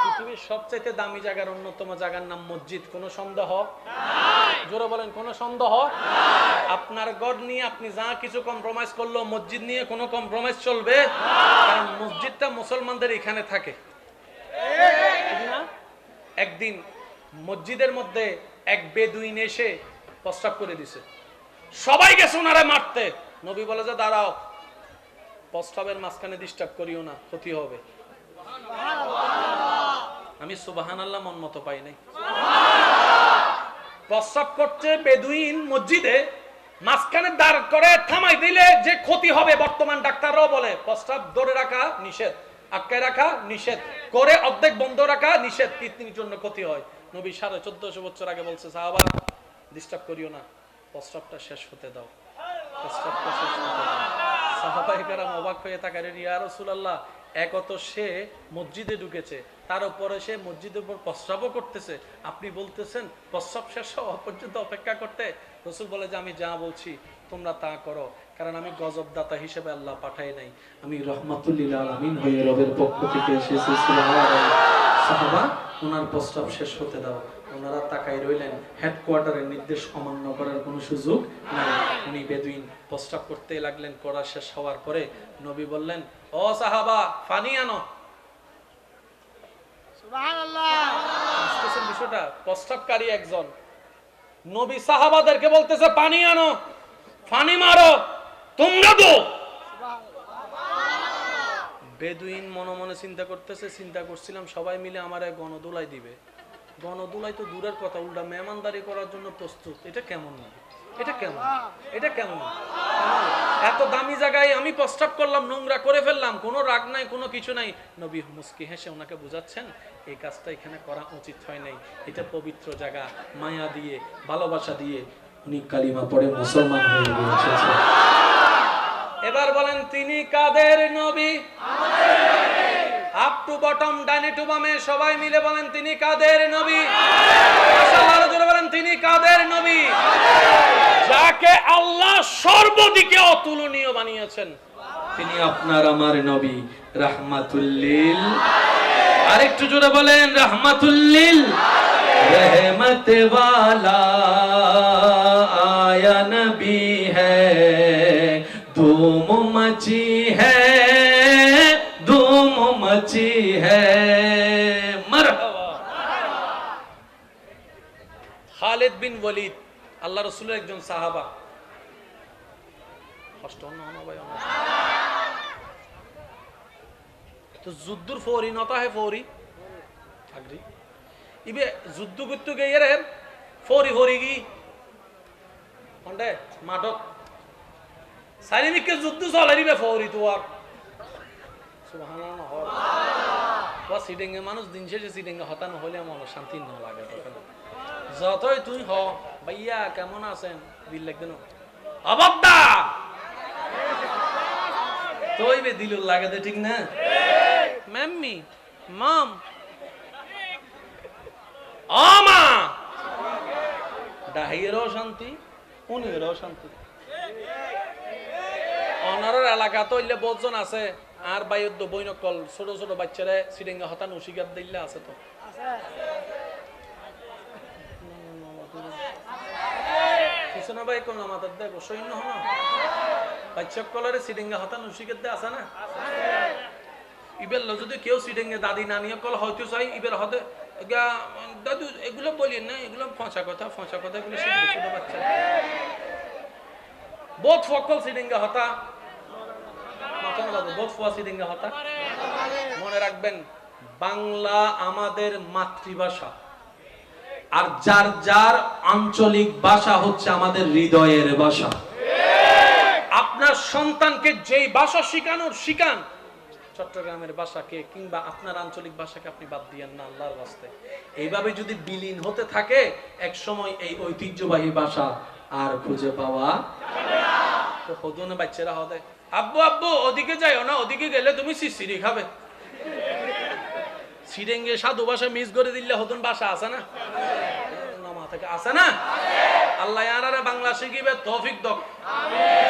পৃথিবীর সবচেয়ে দামি জায়গার অন্যতম জায়গার নাম মসজিদ, কোনো সন্দেহ নাই? জোরে বলেন, কোনো সন্দেহ নাই? আপনার ঘর নিয়ে আপনি যা কিছু কম্প্রোমাইজ করলো, মসজিদ নিয়ে কোনো কম্প্রোমাইজ চলবে না, কারণ মসজিদটা মুসলমানদের এখানে থাকে। একদিন মসজিদের মধ্যে এক বেদুইন এসে প্রস্রাব করে দিছে, সবাই গেছে ওনারে মারতে। নবী বলে যে দাঁড়াও, প্রস্রাবের মাঝখানে ডিস্টার্ব করিও না, ক্ষতি হবে। আমি সুবহানাল্লাহ মন মতো পাই নাই। প্রস্রাব করছে বেদুইন মসজিদে, মাঝখানে দাঁড় করে থামাই দিলে যে ক্ষতি হবে, বর্তমান ডাক্তাররাও বলে প্রস্রাব ধরে রাখা নিষেধ, আটকায় রাখা নিষেধ, করে অর্ধেক বন্ধ রাখা নিষেধ, কিডনির জন্য ক্ষতি হয়। নবী 1450 বছর আগে বলছে, সাহাবা ডিস্টার্ব করিও না, প্রস্রাবটা শেষ হতে দাও, প্রস্রাবটা শেষ হতে দাও। সাহাবায়ে কেরাম অবাক হয়ে তাকালেন, ইয়া রাসূলুল্লাহ, একত সে মসজিদে ঢুকেছে, তার উপরে সে মসজিদের উপর প্রস্রাবও করতেছে, আপনি বলতেছেন প্রস্রাব শেষ হওয়া পর্যন্ত অপেক্ষা করতে? রাসূল বলে যে আমি যা বলছি তোমরা তা করো, কারণ আমি গজবদাতা হিসেবে আল্লাহ পাঠাই নাই, আমি রহমাতুল লিল আলামিন হয়ে রবের পক্ষ থেকে এসেছি। সুবহানাল্লাহ। সাহাবা ওনার প্রস্রাব শেষ হতে দাও। ওনারা তাকাই রইলেন, হেডকোয়ার্টারের নির্দেশ অমান্য করার কোনো সুযোগ নাই। উনি বেদুইন প্রস্রাব করতে লাগলেন। করা শেষ হওয়ার পরে নবী বললেন, ও সাহাবা, পানি আনো। সুবহানাল্লাহ। বুঝতেছেন বিষয়টা? প্রস্রাবকারী একজন নবী সাহাবাদেরকে বলতেছে পানি আনো, পানি মারো, তোমরা দো। বেদুইন মনে মনে চিন্তা করতেছে, চিন্তা করছিলাম সবাই মিলে আমার গণদোলাই দিবে। গণদোলাই তো দূরের কথা, উল্টা মেহমানদারি করার জন্য প্রস্তুত। এটা কেমন না? এটা কেমন? এটা কেমন? এত দামি জায়গায় আমি প্রস্তাব করলাম, নোংরা করে ফেললাম, কোনো রাগ নাই, কোনো কিছু নাই। নবী মুস্কি হেসে ওনাকে বুঝাচ্ছেন এই কাজটা এখানে করা উচিত হয় নাই, এটা পবিত্র জায়গা। মায়া দিয়ে, ভালোবাসা দিয়ে উনি কালিমা পড়ে মুসলমান হয়ে গিয়েছেন। এবার বলেন, তিনি কাদের নবী? আপ টু বটম, ডাইনে টু বামে সবাই মিলে বলেন, তিনি কাদের নবী? আল্লাহর জন্য বলেন, তিনি কাদের নবী? যাকে আল্লাহ সর্বদিকে অতুলনীয় বানিয়েছেন, তিনি আপনার আমার নবী, রাহমাতুল লিল। আরেকটু জোরে বলেন, রাহমাতুল লিল। रहमत वाला आया नबी है, धूम मची है, धूम मची है। मरहबा। খালিদ বিন ওয়ালিদ আল্লাহ রাসূলের একজন সাহাবা। কষ্ট না ভাই, তো যুদ্ধর ফৌরি নতা হে ফৌরি আগরি ইবে যুদ্ধ করতে গিয়ে রে ফৌরি ফৌরি কি হন্ডে মাঠত চারিদিকে যুদ্ধ চলে দিবে ফৌরি তো আর সুবহানাল্লাহ ওয়া সিডিংয়ে মানুষ দিন শেষে সিডিংয়ে হতা নহলে আমার শান্তি না লাগে তখন যতই তুই হ ভাইয়া কেমন আছেন দিল লাগবে না অবদ্দা তোই বে দিল লাগে দে ঠিক না মাম্মি মম আমা ডাহিরও শান্তি উনিরও শান্তি অনারের এলাকা তো ইলে বহুজন আছে আর বাইর দো বইনকল ছোট ছোট বাচ্চারা সিডিংয়ে হতা নসিগাত দিল্লা আছে তো কিসনা ভাই কোন আমাদের দেখো সৈন্য হন বাচ্চা কলারে সিডিংয়ে হতা নসিগাত দে আছে না ইবেল যদি কেউ সিডিংয়ে দাদি নানি কল হয়তো চাই ইবের হতে দাদু এগুলো বলিয়েন না এগুলো ফঁসা কথা এগুলো শিখবে ছোট বাচ্চা বহুত ফকল সিডিংয়ে হতা মনে রাখবেন বাংলা আমাদের মাতৃভাষা আর যার যার আঞ্চলিক ভাষা হচ্ছে আমাদের হৃদয়ের ভাষা আপনার সন্তানকে যেই ভাষা শিখান চট্টগ্রামের ভাষাকে কিংবা আপনার আঞ্চলিক ভাষাকে আপনি বাদ দিয়েন না আল্লাহর ওয়াস্তে এইভাবে যদি বিলীন হতে থাকে এক সময় এই ঐতিহ্যবাহী ভাষা আর খুঁজে পাওয়া তো হদনে বাচ্চারা হবে আব্বু আব্বু ওদিকে যাইও না ওদিকে গেলে তুমি সিসিরি খাবে সিডেঙ্গে সাধু ভাষা মিস করে দিলে হদন ভাষা আছে না নামা থেকে আছে না আল্লাহ ইয়ারারে বাংলা শিখিবে তৌফিক দক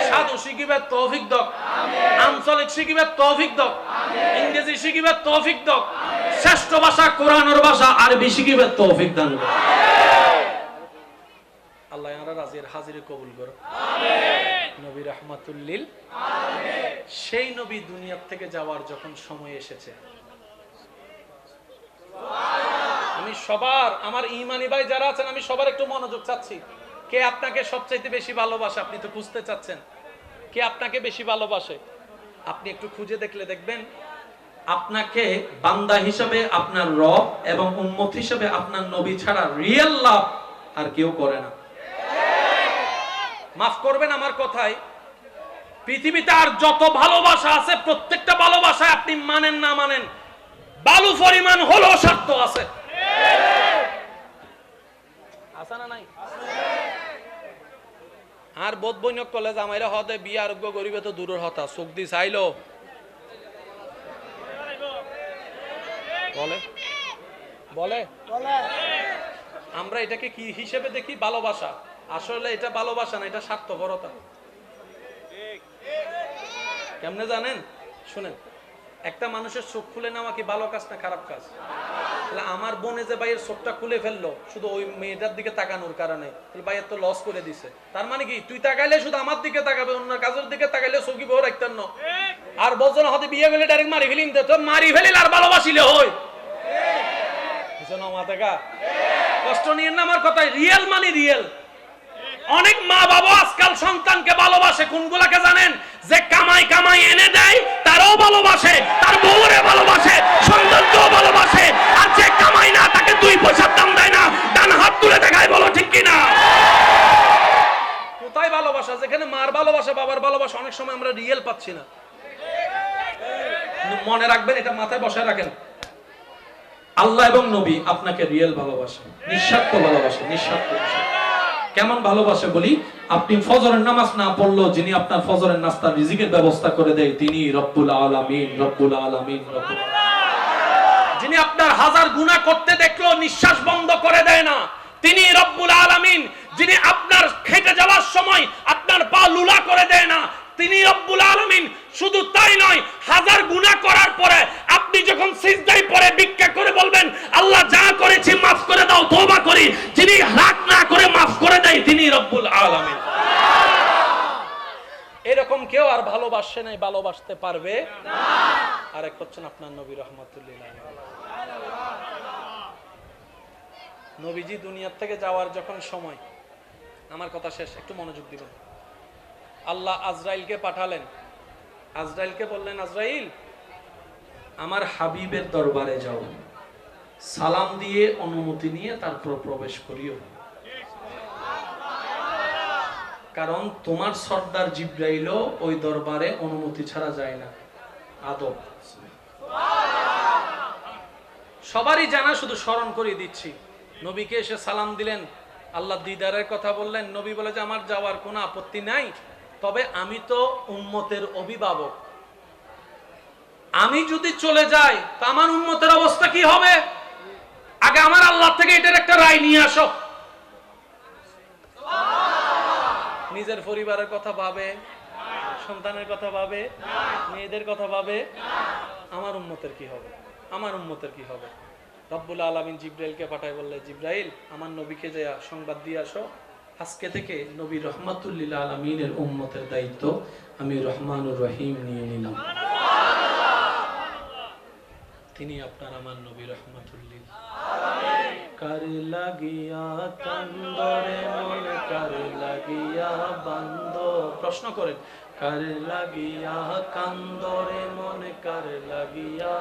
সাধু শিখিবে তৌফিক দক আঞ্চলিক শিখিবে তৌফিক দক ইংরেজি শিখিবে তৌফিক দক শ্রেষ্ঠ ভাষা কোরআনের ভাষা আরবি শিখিবে তৌফিক দান আল্লাহ ইয়ারা রাজির হাজিরি কবুল করো আমিন নবী রাহমাতুল লিল আমিন সেই নবী দুনিয়া থেকে যাওয়ার যখন সময় এসেছে আমি সবার আমার ঈমানি ভাই যারা আছেন আমি সবার একটু মনোযোগ চাচ্ছি কে আপনাকে সবচাইতে বেশি ভালোবাসে আপনি তো খুঁজতে চাচ্ছেন কে আপনাকে বেশি ভালোবাসে আপনি একটু খুঁজে দেখলে দেখবেন আপনাকে বান্দা হিসেবে আপনার রব এবং উম্মত হিসেবে আপনার নবী ছাড়া রিয়েল লাভ আর কেউ করে না মাফ করবেন আমার কথাই পৃথিবীতে আর যত ভালোবাসা আছে প্রত্যেকটা ভালোবাসায় আপনি মানেন না মানেন বালু পরিমাণ হলো স্বার্থ আছে আছে না নাই আর বোধ বৈনক কলেজ আমাইরা হতে বিয়ে আরোগ্য গরিবে তো দূরের হতা চোখ দি চাইলো বলে বলে আমরা এটাকে কি হিসেবে দেখি ভালোবাসা আসলে এটা ভালোবাসা না এটা স্বার্থপরতা কেমনে জানেন শুনেন একটা মানুষের চোখ খুলে নেওয়া কি ভালো কাজ না খারাপ কাজ তাহলে আমার বোনে যে ভাইয়ের চোখটা খুলে ফেললো শুধু ওই মেয়েটার দিকে তাকানোর কারণে তাহলে ভাইয়ের তো লস করে দিছে তার মানে কি তুই তাকাইলে শুধু আমার দিকে তাকাবে অন্য কাজের দিকে তাকাইলে চোখই বউ রাখতেন না আর বজন হতে বিয়ে গেলে ডাইরেক্ট মারি ফেলিন তো মারি ফেলিল আর ভালোবাসিলে হই কষ্ট নিয়ে না আমার কথাই রিয়েল মানে রিয়েল অনেক মা বাবা আজকাল সন্তানকে ভালোবাসে কোনগুলাকে জানেন যে কামাই কামাই এনে দেয় তারও ভালোবাসে তার বউরে ভালোবাসে সন্তানকেও ভালোবাসে আর যে কামাই না তাকে দুই পয়সার দাম দেয় না ডান হাত তুলে দেখায় বলো ঠিক কিনা কোথায় ভালোবাসা যেখানে মার ভালোবাসা বাবার ভালোবাসা অনেক সময় আমরা রিয়েল পাচ্ছি না মনে রাখবেন এটা মাথায় বসায় রাখেন আল্লাহ এবং নবী আপনাকে রিয়েল ভালোবাসে নিঃস্বার্থ ভালোবাসে নিঃস্বার্থ কেমন ভালোবাসে বলি আপনি ফজরের নামাজ না পড়লো যিনি আপনার ফজরের নাস্তার রিজিকের ব্যবস্থা করে দেয় তিনি রব্বুল আলামিন রব্বুল আলামিন রব্বুল যিনি আপনার হাজার গুনাহ করতে দেখলো নিঃশ্বাস বন্ধ করে দেয় না তিনি রব্বুল আলামিন যিনি আপনার খেটে যাওয়ার সময় আপনার পা লুলা করে দেয় না তিনি রব্বুল আলামিন শুধু তাই নয় হাজার গুনাহ করার পরে আপনি যখন সিজদায় পড়ে ভিক্ষা করে বলবেন আল্লাহ যা করেছি maaf করে দাও তওবা করি যিনি রাগ না করে maaf করে দেয় তিনি রব্বুল আলামিন এরকম কেউ আর ভালোবাসে নাই ভালোবাসতে পারবে না আরেক হচ্ছেন আপনার নবী রাহমাতুল্লিল আলাইহি নবীজি দুনিয়া থেকে যাওয়ার যখন সময় আমার কথা শেষ একটু মনোযোগ দিবেন আল্লাহ আজরাইলকে পাঠালেন আজরাইলকে বললেন আজরাইল আমার হাবিবের দরবারে যাও, সালাম দিয়ে অনুমতি নিয়ে তারপর প্রবেশ করিও, কারণ তোমার সর্দার জিব্রাইলও ওই দরবারে অনুমতি ছাড়া যায় না। আদব সবারই জানা, শুধু স্মরণ করে দিচ্ছি। নবীকে এসে সালাম দিলেন, আল্লাহ দিদারের কথা বললেন। নবী বলে যে আমার যাওয়ার কোনো আপত্তি নাই, তবে আমি তো উম্মতের অভিভাবক, আমি যদি চলে যাই তো আমার উম্মতের অবস্থা কি হবে? আগে আমার আল্লাহ থেকে এটার একটা রায় নিয়ে আসো। নিজের পরিবারের কথা ভাবে, সন্তানের কথা ভাবে, মেয়েদের কথা ভাবে, আমার উম্মতের কি হবে, আমার উম্মতের কি হবে। রব্বুল আলামিন জিব্রাইলকে পাঠায়, বললে জিব্রাইল আমার নবীকে যে সংবাদ দিয়ে আসো, আজকে থেকে নবী রহমাতুল লিল আলামিনের উম্মতের দায়িত্ব আমি রহমানুর রহিম নিয়ে নিলাম। তিনি আপনার আমার নবী রহমাতুল লিল আলামিন। কার লাগিয়া কান্দরে মন কার লাগিয়া বান্দ, প্রশ্ন করেন, কার লাগিয়া কান্দরে মন কার লাগিয়া,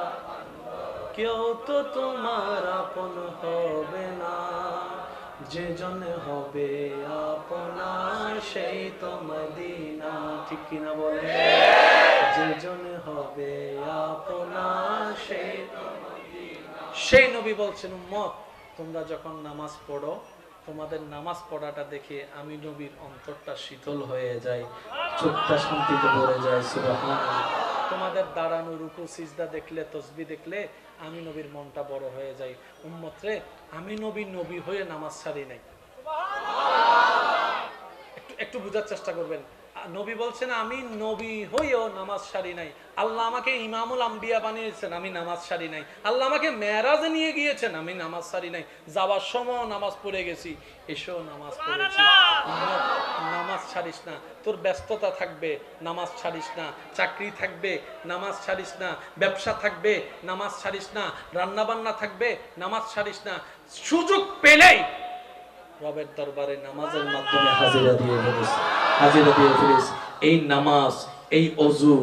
কেউ তো তোমার আপন হবে না, যে জন হবে আপনার সেই তো মদিনা। ঠিক কিনা বলে? যে জন হবে আপনার সেই তো মদিনা। সেই নবী বলছেন, উম্মত তোমরা যখন নামাজ পড়ো, তোমাদের নামাজ পড়াটা দেখে আমি নবীর অন্তরটা শীতল হয়ে যায়, চোখটা শান্তিতে ভরে যায়। সুবহানাল্লাহ। তোমাদের দাঁড়ানো, রুকু, সিজদা দেখলে, তসবিহ দেখলে আমি নবীর মনটা বড় হয়ে যায়। উম্মত রে, আমি নবী হয়ে নামাজ ছাড়ি নাই। একটু বুঝার চেষ্টা করবেন। নবী বলছেন আমি নবী হয়েও নামাজ ছাড়ি নাই। আল্লাহ আমাকে ইমামুল আম্বিয়া বানিয়েছেন, আমি নামাজ ছাড়ি নাই। আল্লাহ আমাকে মেরাজে নিয়ে গিয়েছেন, আমি নামাজ ছাড়ি নাই। যাওয়ার সময় নামাজ পড়ে গেছি, এসেও নামাজ পড়েছি। নামাজ ছাড়িস না, তোর ব্যস্ততা থাকবে, নামাজ ছাড়িস না। চাকরি থাকবে, নামাজ ছাড়িস না। ব্যবসা থাকবে, নামাজ ছাড়িস না। রান্না বান্না থাকবে, নামাজ ছাড়িস না। সুযোগ পেলেই রবের দরবারে নামাজের মাধ্যমে হাজিরা দিয়ে ফেলিস, হাজিরা দিয়ে ফেলিস। এই নামাজ, এই ওযু,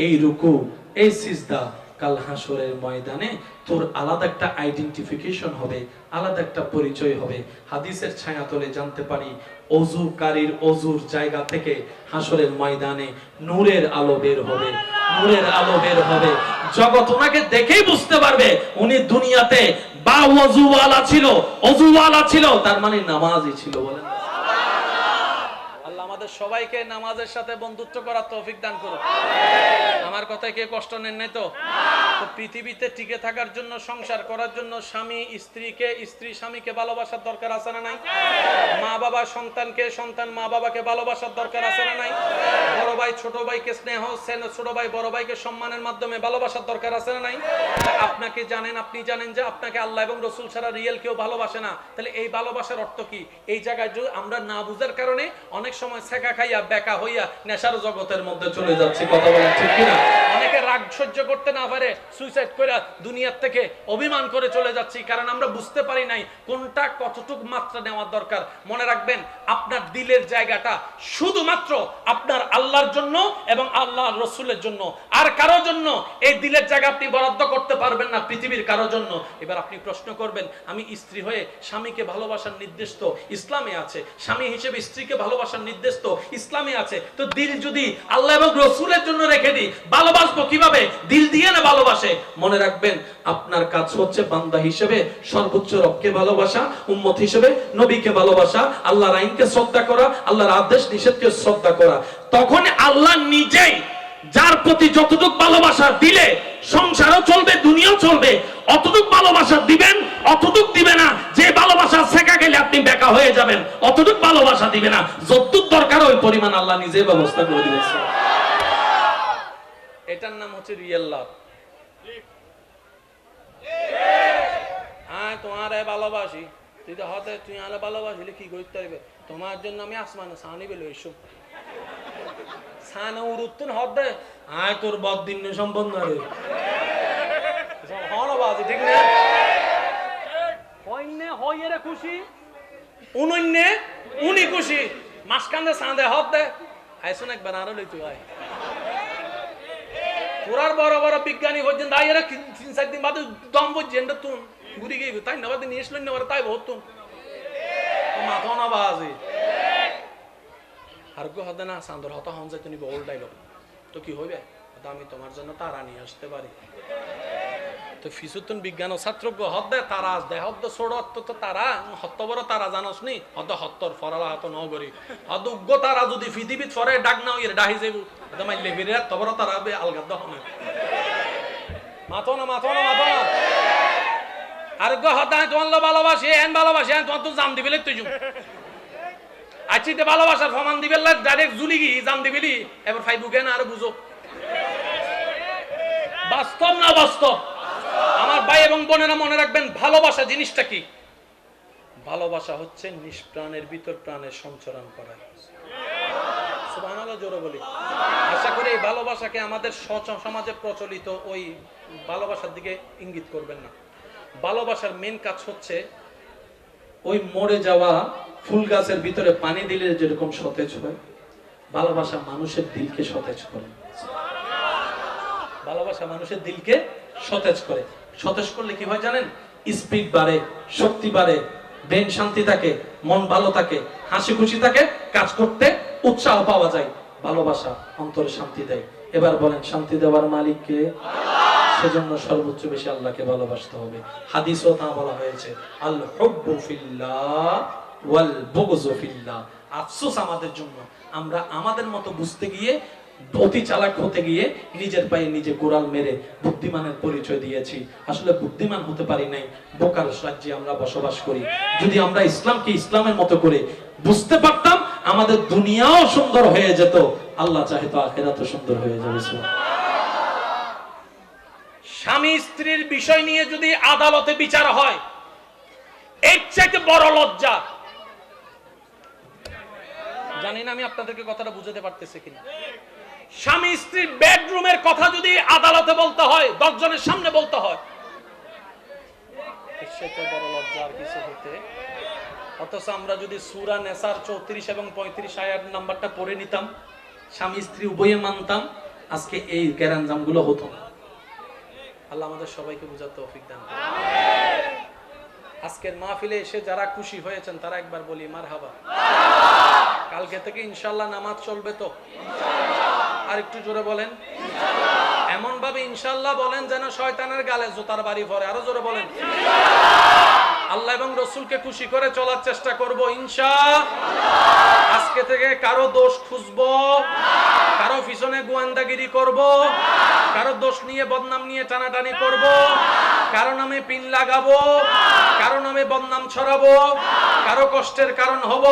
এই রুকু, এই সিজদা কাল হাসরের ময়দানে তোর আলাদা একটা আইডেন্টিফিকেশন হবে, আলাদা একটা পরিচয় হবে। হাদিসের ছায়াতলে জানতে পারি, ওযুকারীর ওযুর জায়গা থেকে হাসরের ময়দানে নূরের আলো বের হবে, নূরের আলো বের হবে। জগৎ ওনাকে দেখেই বুঝতে পারবে উনি দুনিয়াতে বা ওযুওয়ালা ছিল, ওযুওয়ালা ছিল, তার মানে নামাজই ছিল। বলেন আল্লাহ আমাদের সবাইকে নামাজের সাথে বন্ধুত্ব করার তৌফিক দান করুন। আমার কথায় কে কষ্ট নেন নাই তো? পৃথিবীতে টিকে থাকার জন্য, সংসার করার জন্য স্বামী স্ত্রীকে, স্ত্রী স্বামীকে ভালোবাসার দরকার আছে না নাই? মা বাবা সন্তানকে, সন্তান মা বাবাকে ভালোবাসার দরকার আছে না নাই? বড় ভাই ছোট ভাইকে স্নেহ, ছোট ভাই বড় ভাইকে সম্মানের মাধ্যমে ভালোবাসার দরকার আছে না নাই? আপনাকে জানেন, আপনি জানেন যে আপনাকে আল্লাহ এবং রাসূল ছাড়া রিয়েল কেউ ভালোবাসে না। তাহলে এই ভালোবাসার অর্থ কি? এই জায়গায় আমরা না বুঝার কারণে অনেক সময় ছেঁকা খাইয়া বেকা হইয়া নেশার জগতের মধ্যে চলে যাচ্ছে। কথা বলেন ঠিক কিনা? অনেকে রাগ সহ্য করতে না পারে সুইসাইড করে দুনিয়ার থেকে অভিমান করে চলে যাচ্ছি, কারণ আমরা বুঝতে পারি নাই কোনটা কতটুক মাত্রা নেওয়ার দরকার। মনে রাখবেন, আপনার দিলের জায়গাটা শুধুমাত্র আপনার আল্লাহর জন্য এবং আল্লাহর রাসূলের জন্য, আর কারোর জন্য এই দিলের জায়গা আপনি বরাদ্দ করতে পারবেন না, পৃথিবীর কারোর জন্য। এবার আপনি প্রশ্ন করবেন, আমি স্ত্রী হয়ে স্বামীকে ভালোবাসার নির্দেশ তো ইসলামে আছে, স্বামী হিসেবে স্ত্রীকে ভালোবাসার নির্দেশ তো ইসলামে আছে, তো দিল যদি আল্লাহ এবং রাসূলের জন্য রেখে দিই, ভালোবাসবো কিভাবে? দিল দিয়ে না ভালোবাসে। মনে রাখবেন, আপনার কাজ হচ্ছে বান্দা হিসেবে সর্বোচ্চ রবকে ভালোবাসা, উম্মত হিসেবে নবীকে ভালোবাসা, আল্লাহর আইনকে শ্রদ্ধা করা, আল্লাহর আদেশ নিষেধকে শ্রদ্ধা করা। তখন আল্লাহ নিজেই যার প্রতি যতটুকু ভালোবাসা দিলে সংসারও চলবে, দুনিয়াও চলবে, অতটুক ভালোবাসা দিবেন, অতটুক দিবে না যে ভালোবাসা শেখা গেলে আপনি বেকা হয়ে যাবেন, অতটুক ভালোবাসা দিবে না। যতটুক দরকার ওই পরিমাণ আল্লাহ নিজে ব্যবস্থা করে দিবেন। এটার নাম হচ্ছে রিয়েল লাভ। হ্যাঁ, তোমার ভালোবাসি, তুই তো হতে তুই আলে ভালোবাসিলে কি করতে পারবে? তোমার জন্য আমি আসমানে সানি বেলো এসব সানে উরুত্তন হতে আয় তোর বদিন সম্পন্ন রে হনবাজি ঠিক না? হইনে হইরে খুশি, উনন্যে উনি খুশি, মাসকান্দে সাঁদে হতে আইসুন একবার আরো লইতু আয় পুরার বড় বড় বিজ্ঞানী পর্যন্ত আইরা 3-4 দিন বাদে দম পর্যন্ত তুন ঘুরি গিয়ে তাই না বাদে নিয়ে আসলেন না তাই বহুত তুন মাথা না বাজে আর গো হদে না সান্দর হতা হন যায় তুমি বল ডাইলগ তো কি হইবে আমি তোমার জন্য তারা নিয়ে আসতে পারি তো ফিসুতুন বিজ্ঞান ও ছাত্রজ্ঞ হদে তারা দেহ হদ ছোড় তো তারা হত্ত বড় তারা জানোস নি হদ হত্তর ফরালা হাত নগরী হদ উগ্র তারা যদি পৃথিবীত ফরে ডাক না ইয়ে ডাহি যাইব একদম আইলে ফিরে তবর তারা বে আলগাদ হবে মাথো না আর গো হদায় তোমার ভালোবাসি এন ভালোবাসি এন তোমার তো জাম দিবিলে তুই আচ্ছা ভালোবাসার ফমান দিবেল ডাইরেক্ট জুলি গি জাম দিবিলি এবার ফাইবুকে না আর বুঝো বাস্তব না বাস্তব আমার ভাই এবং বোনেরা মনে রাখবেন ভালোবাসা জিনিসটা কি ভালোবাসা হচ্ছে নিষ্প্রাণের ভিতর প্রাণের সঞ্চারণ করা সুবহানাল্লাহ জোরে বলি আশা করি এই ভালোবাসাকে আমাদের সমাজে প্রচলিত ওই ভালোবাসার দিকে ইঙ্গিত করবেন না ভালোবাসার মেন কাজ হচ্ছে ওই মরে যাওয়া ফুল গাছের ভিতরে পানি দিলে যেরকম সতেজ হয় ভালোবাসা মানুষের দিলকে সতেজ করে ভালোবাসা মানুষের দিলকে সতেজ করে সতেজ করলে কি হয় জানেন স্পিড বাড়ে শক্তি বাড়ে ব্রেন শান্তি থাকে মন ভালো থাকে হাসি খুশি থাকে কাজ করতে উৎসাহ পাওয়া যায় ভালোবাসা অন্তরে শান্তি দেয় এবার বলেন শান্তি দেওয়ার মালিক কে সেজন্য সর্বোচ্চ বেশি আল্লাহকে ভালোবাসতে হবে হাদিসও তা বলা হয়েছে আল হুব্বু ফিল্লাহ ওয়াল বুগযু ফিল্লাহ আফসোস আমাদের জন্য আমরা আমাদের মতো বুঝতে গিয়ে অতি চালাক হতে গিয়ে নিজের পায়ে নিজে গোড়াল মেরে বুদ্ধিমানের পরিচয় দিয়েছি আসলে বুদ্ধিমান হতে পারি নাই বোকার রাজ্যে আমরা বসবাস করি যদি আমরা ইসলামকে ইসলামের মতো করে বুঝতে পারতাম আমাদের দুনিয়াও সুন্দর হয়ে যেত আল্লাহ চাহে তো আখিরাতও সুন্দর হয়ে যাবে স্বামী স্ত্রীর বিষয় নিয়ে যদি আদালতে বিচার হয় এর চাইতে বড় লজ্জা জানি না আমি আপনাদেরকে কথাটা বুঝাতে পারতেছি কিনা স্বামী স্ত্রীর বেডরুমের কথা যদি আদালতে বলতে হয় 10 জনের সামনে বলতে হয় এর চাইতে বড় লজ্জা আর কিছু হতে অথচ আমরা যদি সূরা নেসার 34 এবং 35 আয়াত নাম্বারটা পড়ে নিতাম স্বামী স্ত্রী উভয়ে মানতাম আজকে এই গ্যারাঞ্জামগুলো হতো না আল্লাহ আমাদের সবাইকে বুঝার তৌফিক দান করুন আমিন আজকের মাহফিলে এসে যারা খুশি হয়েছেন তারা একবার বলি মারহাবা কালকে থেকে ইনশাআল্লাহ নামাজ চলবে তো ইনশাআল্লাহ আর একটু জোরে বলেন ইনশাআল্লাহ এমন ভাবে ইনশাআল্লাহ বলেন যেন শয়তানের গালে জুতার বাড়ি পড়ে আরো জোরে বলেন ইনশাআল্লাহ আল্লাহ এবং রাসূলকে খুশি করে চলার চেষ্টা করব ইনশাআল্লাহ আজকে থেকে কারো দোষ খুঁজবো না কারো পিছনে গোয়েন্দাগিরি করব না কারো দোষ নিয়ে বদনাম নিয়ে টানাটানি করব না কারো নামে পিন লাগাবো না কারো নামে বদনাম ছড়াবো না কারো কষ্টের কারণ হব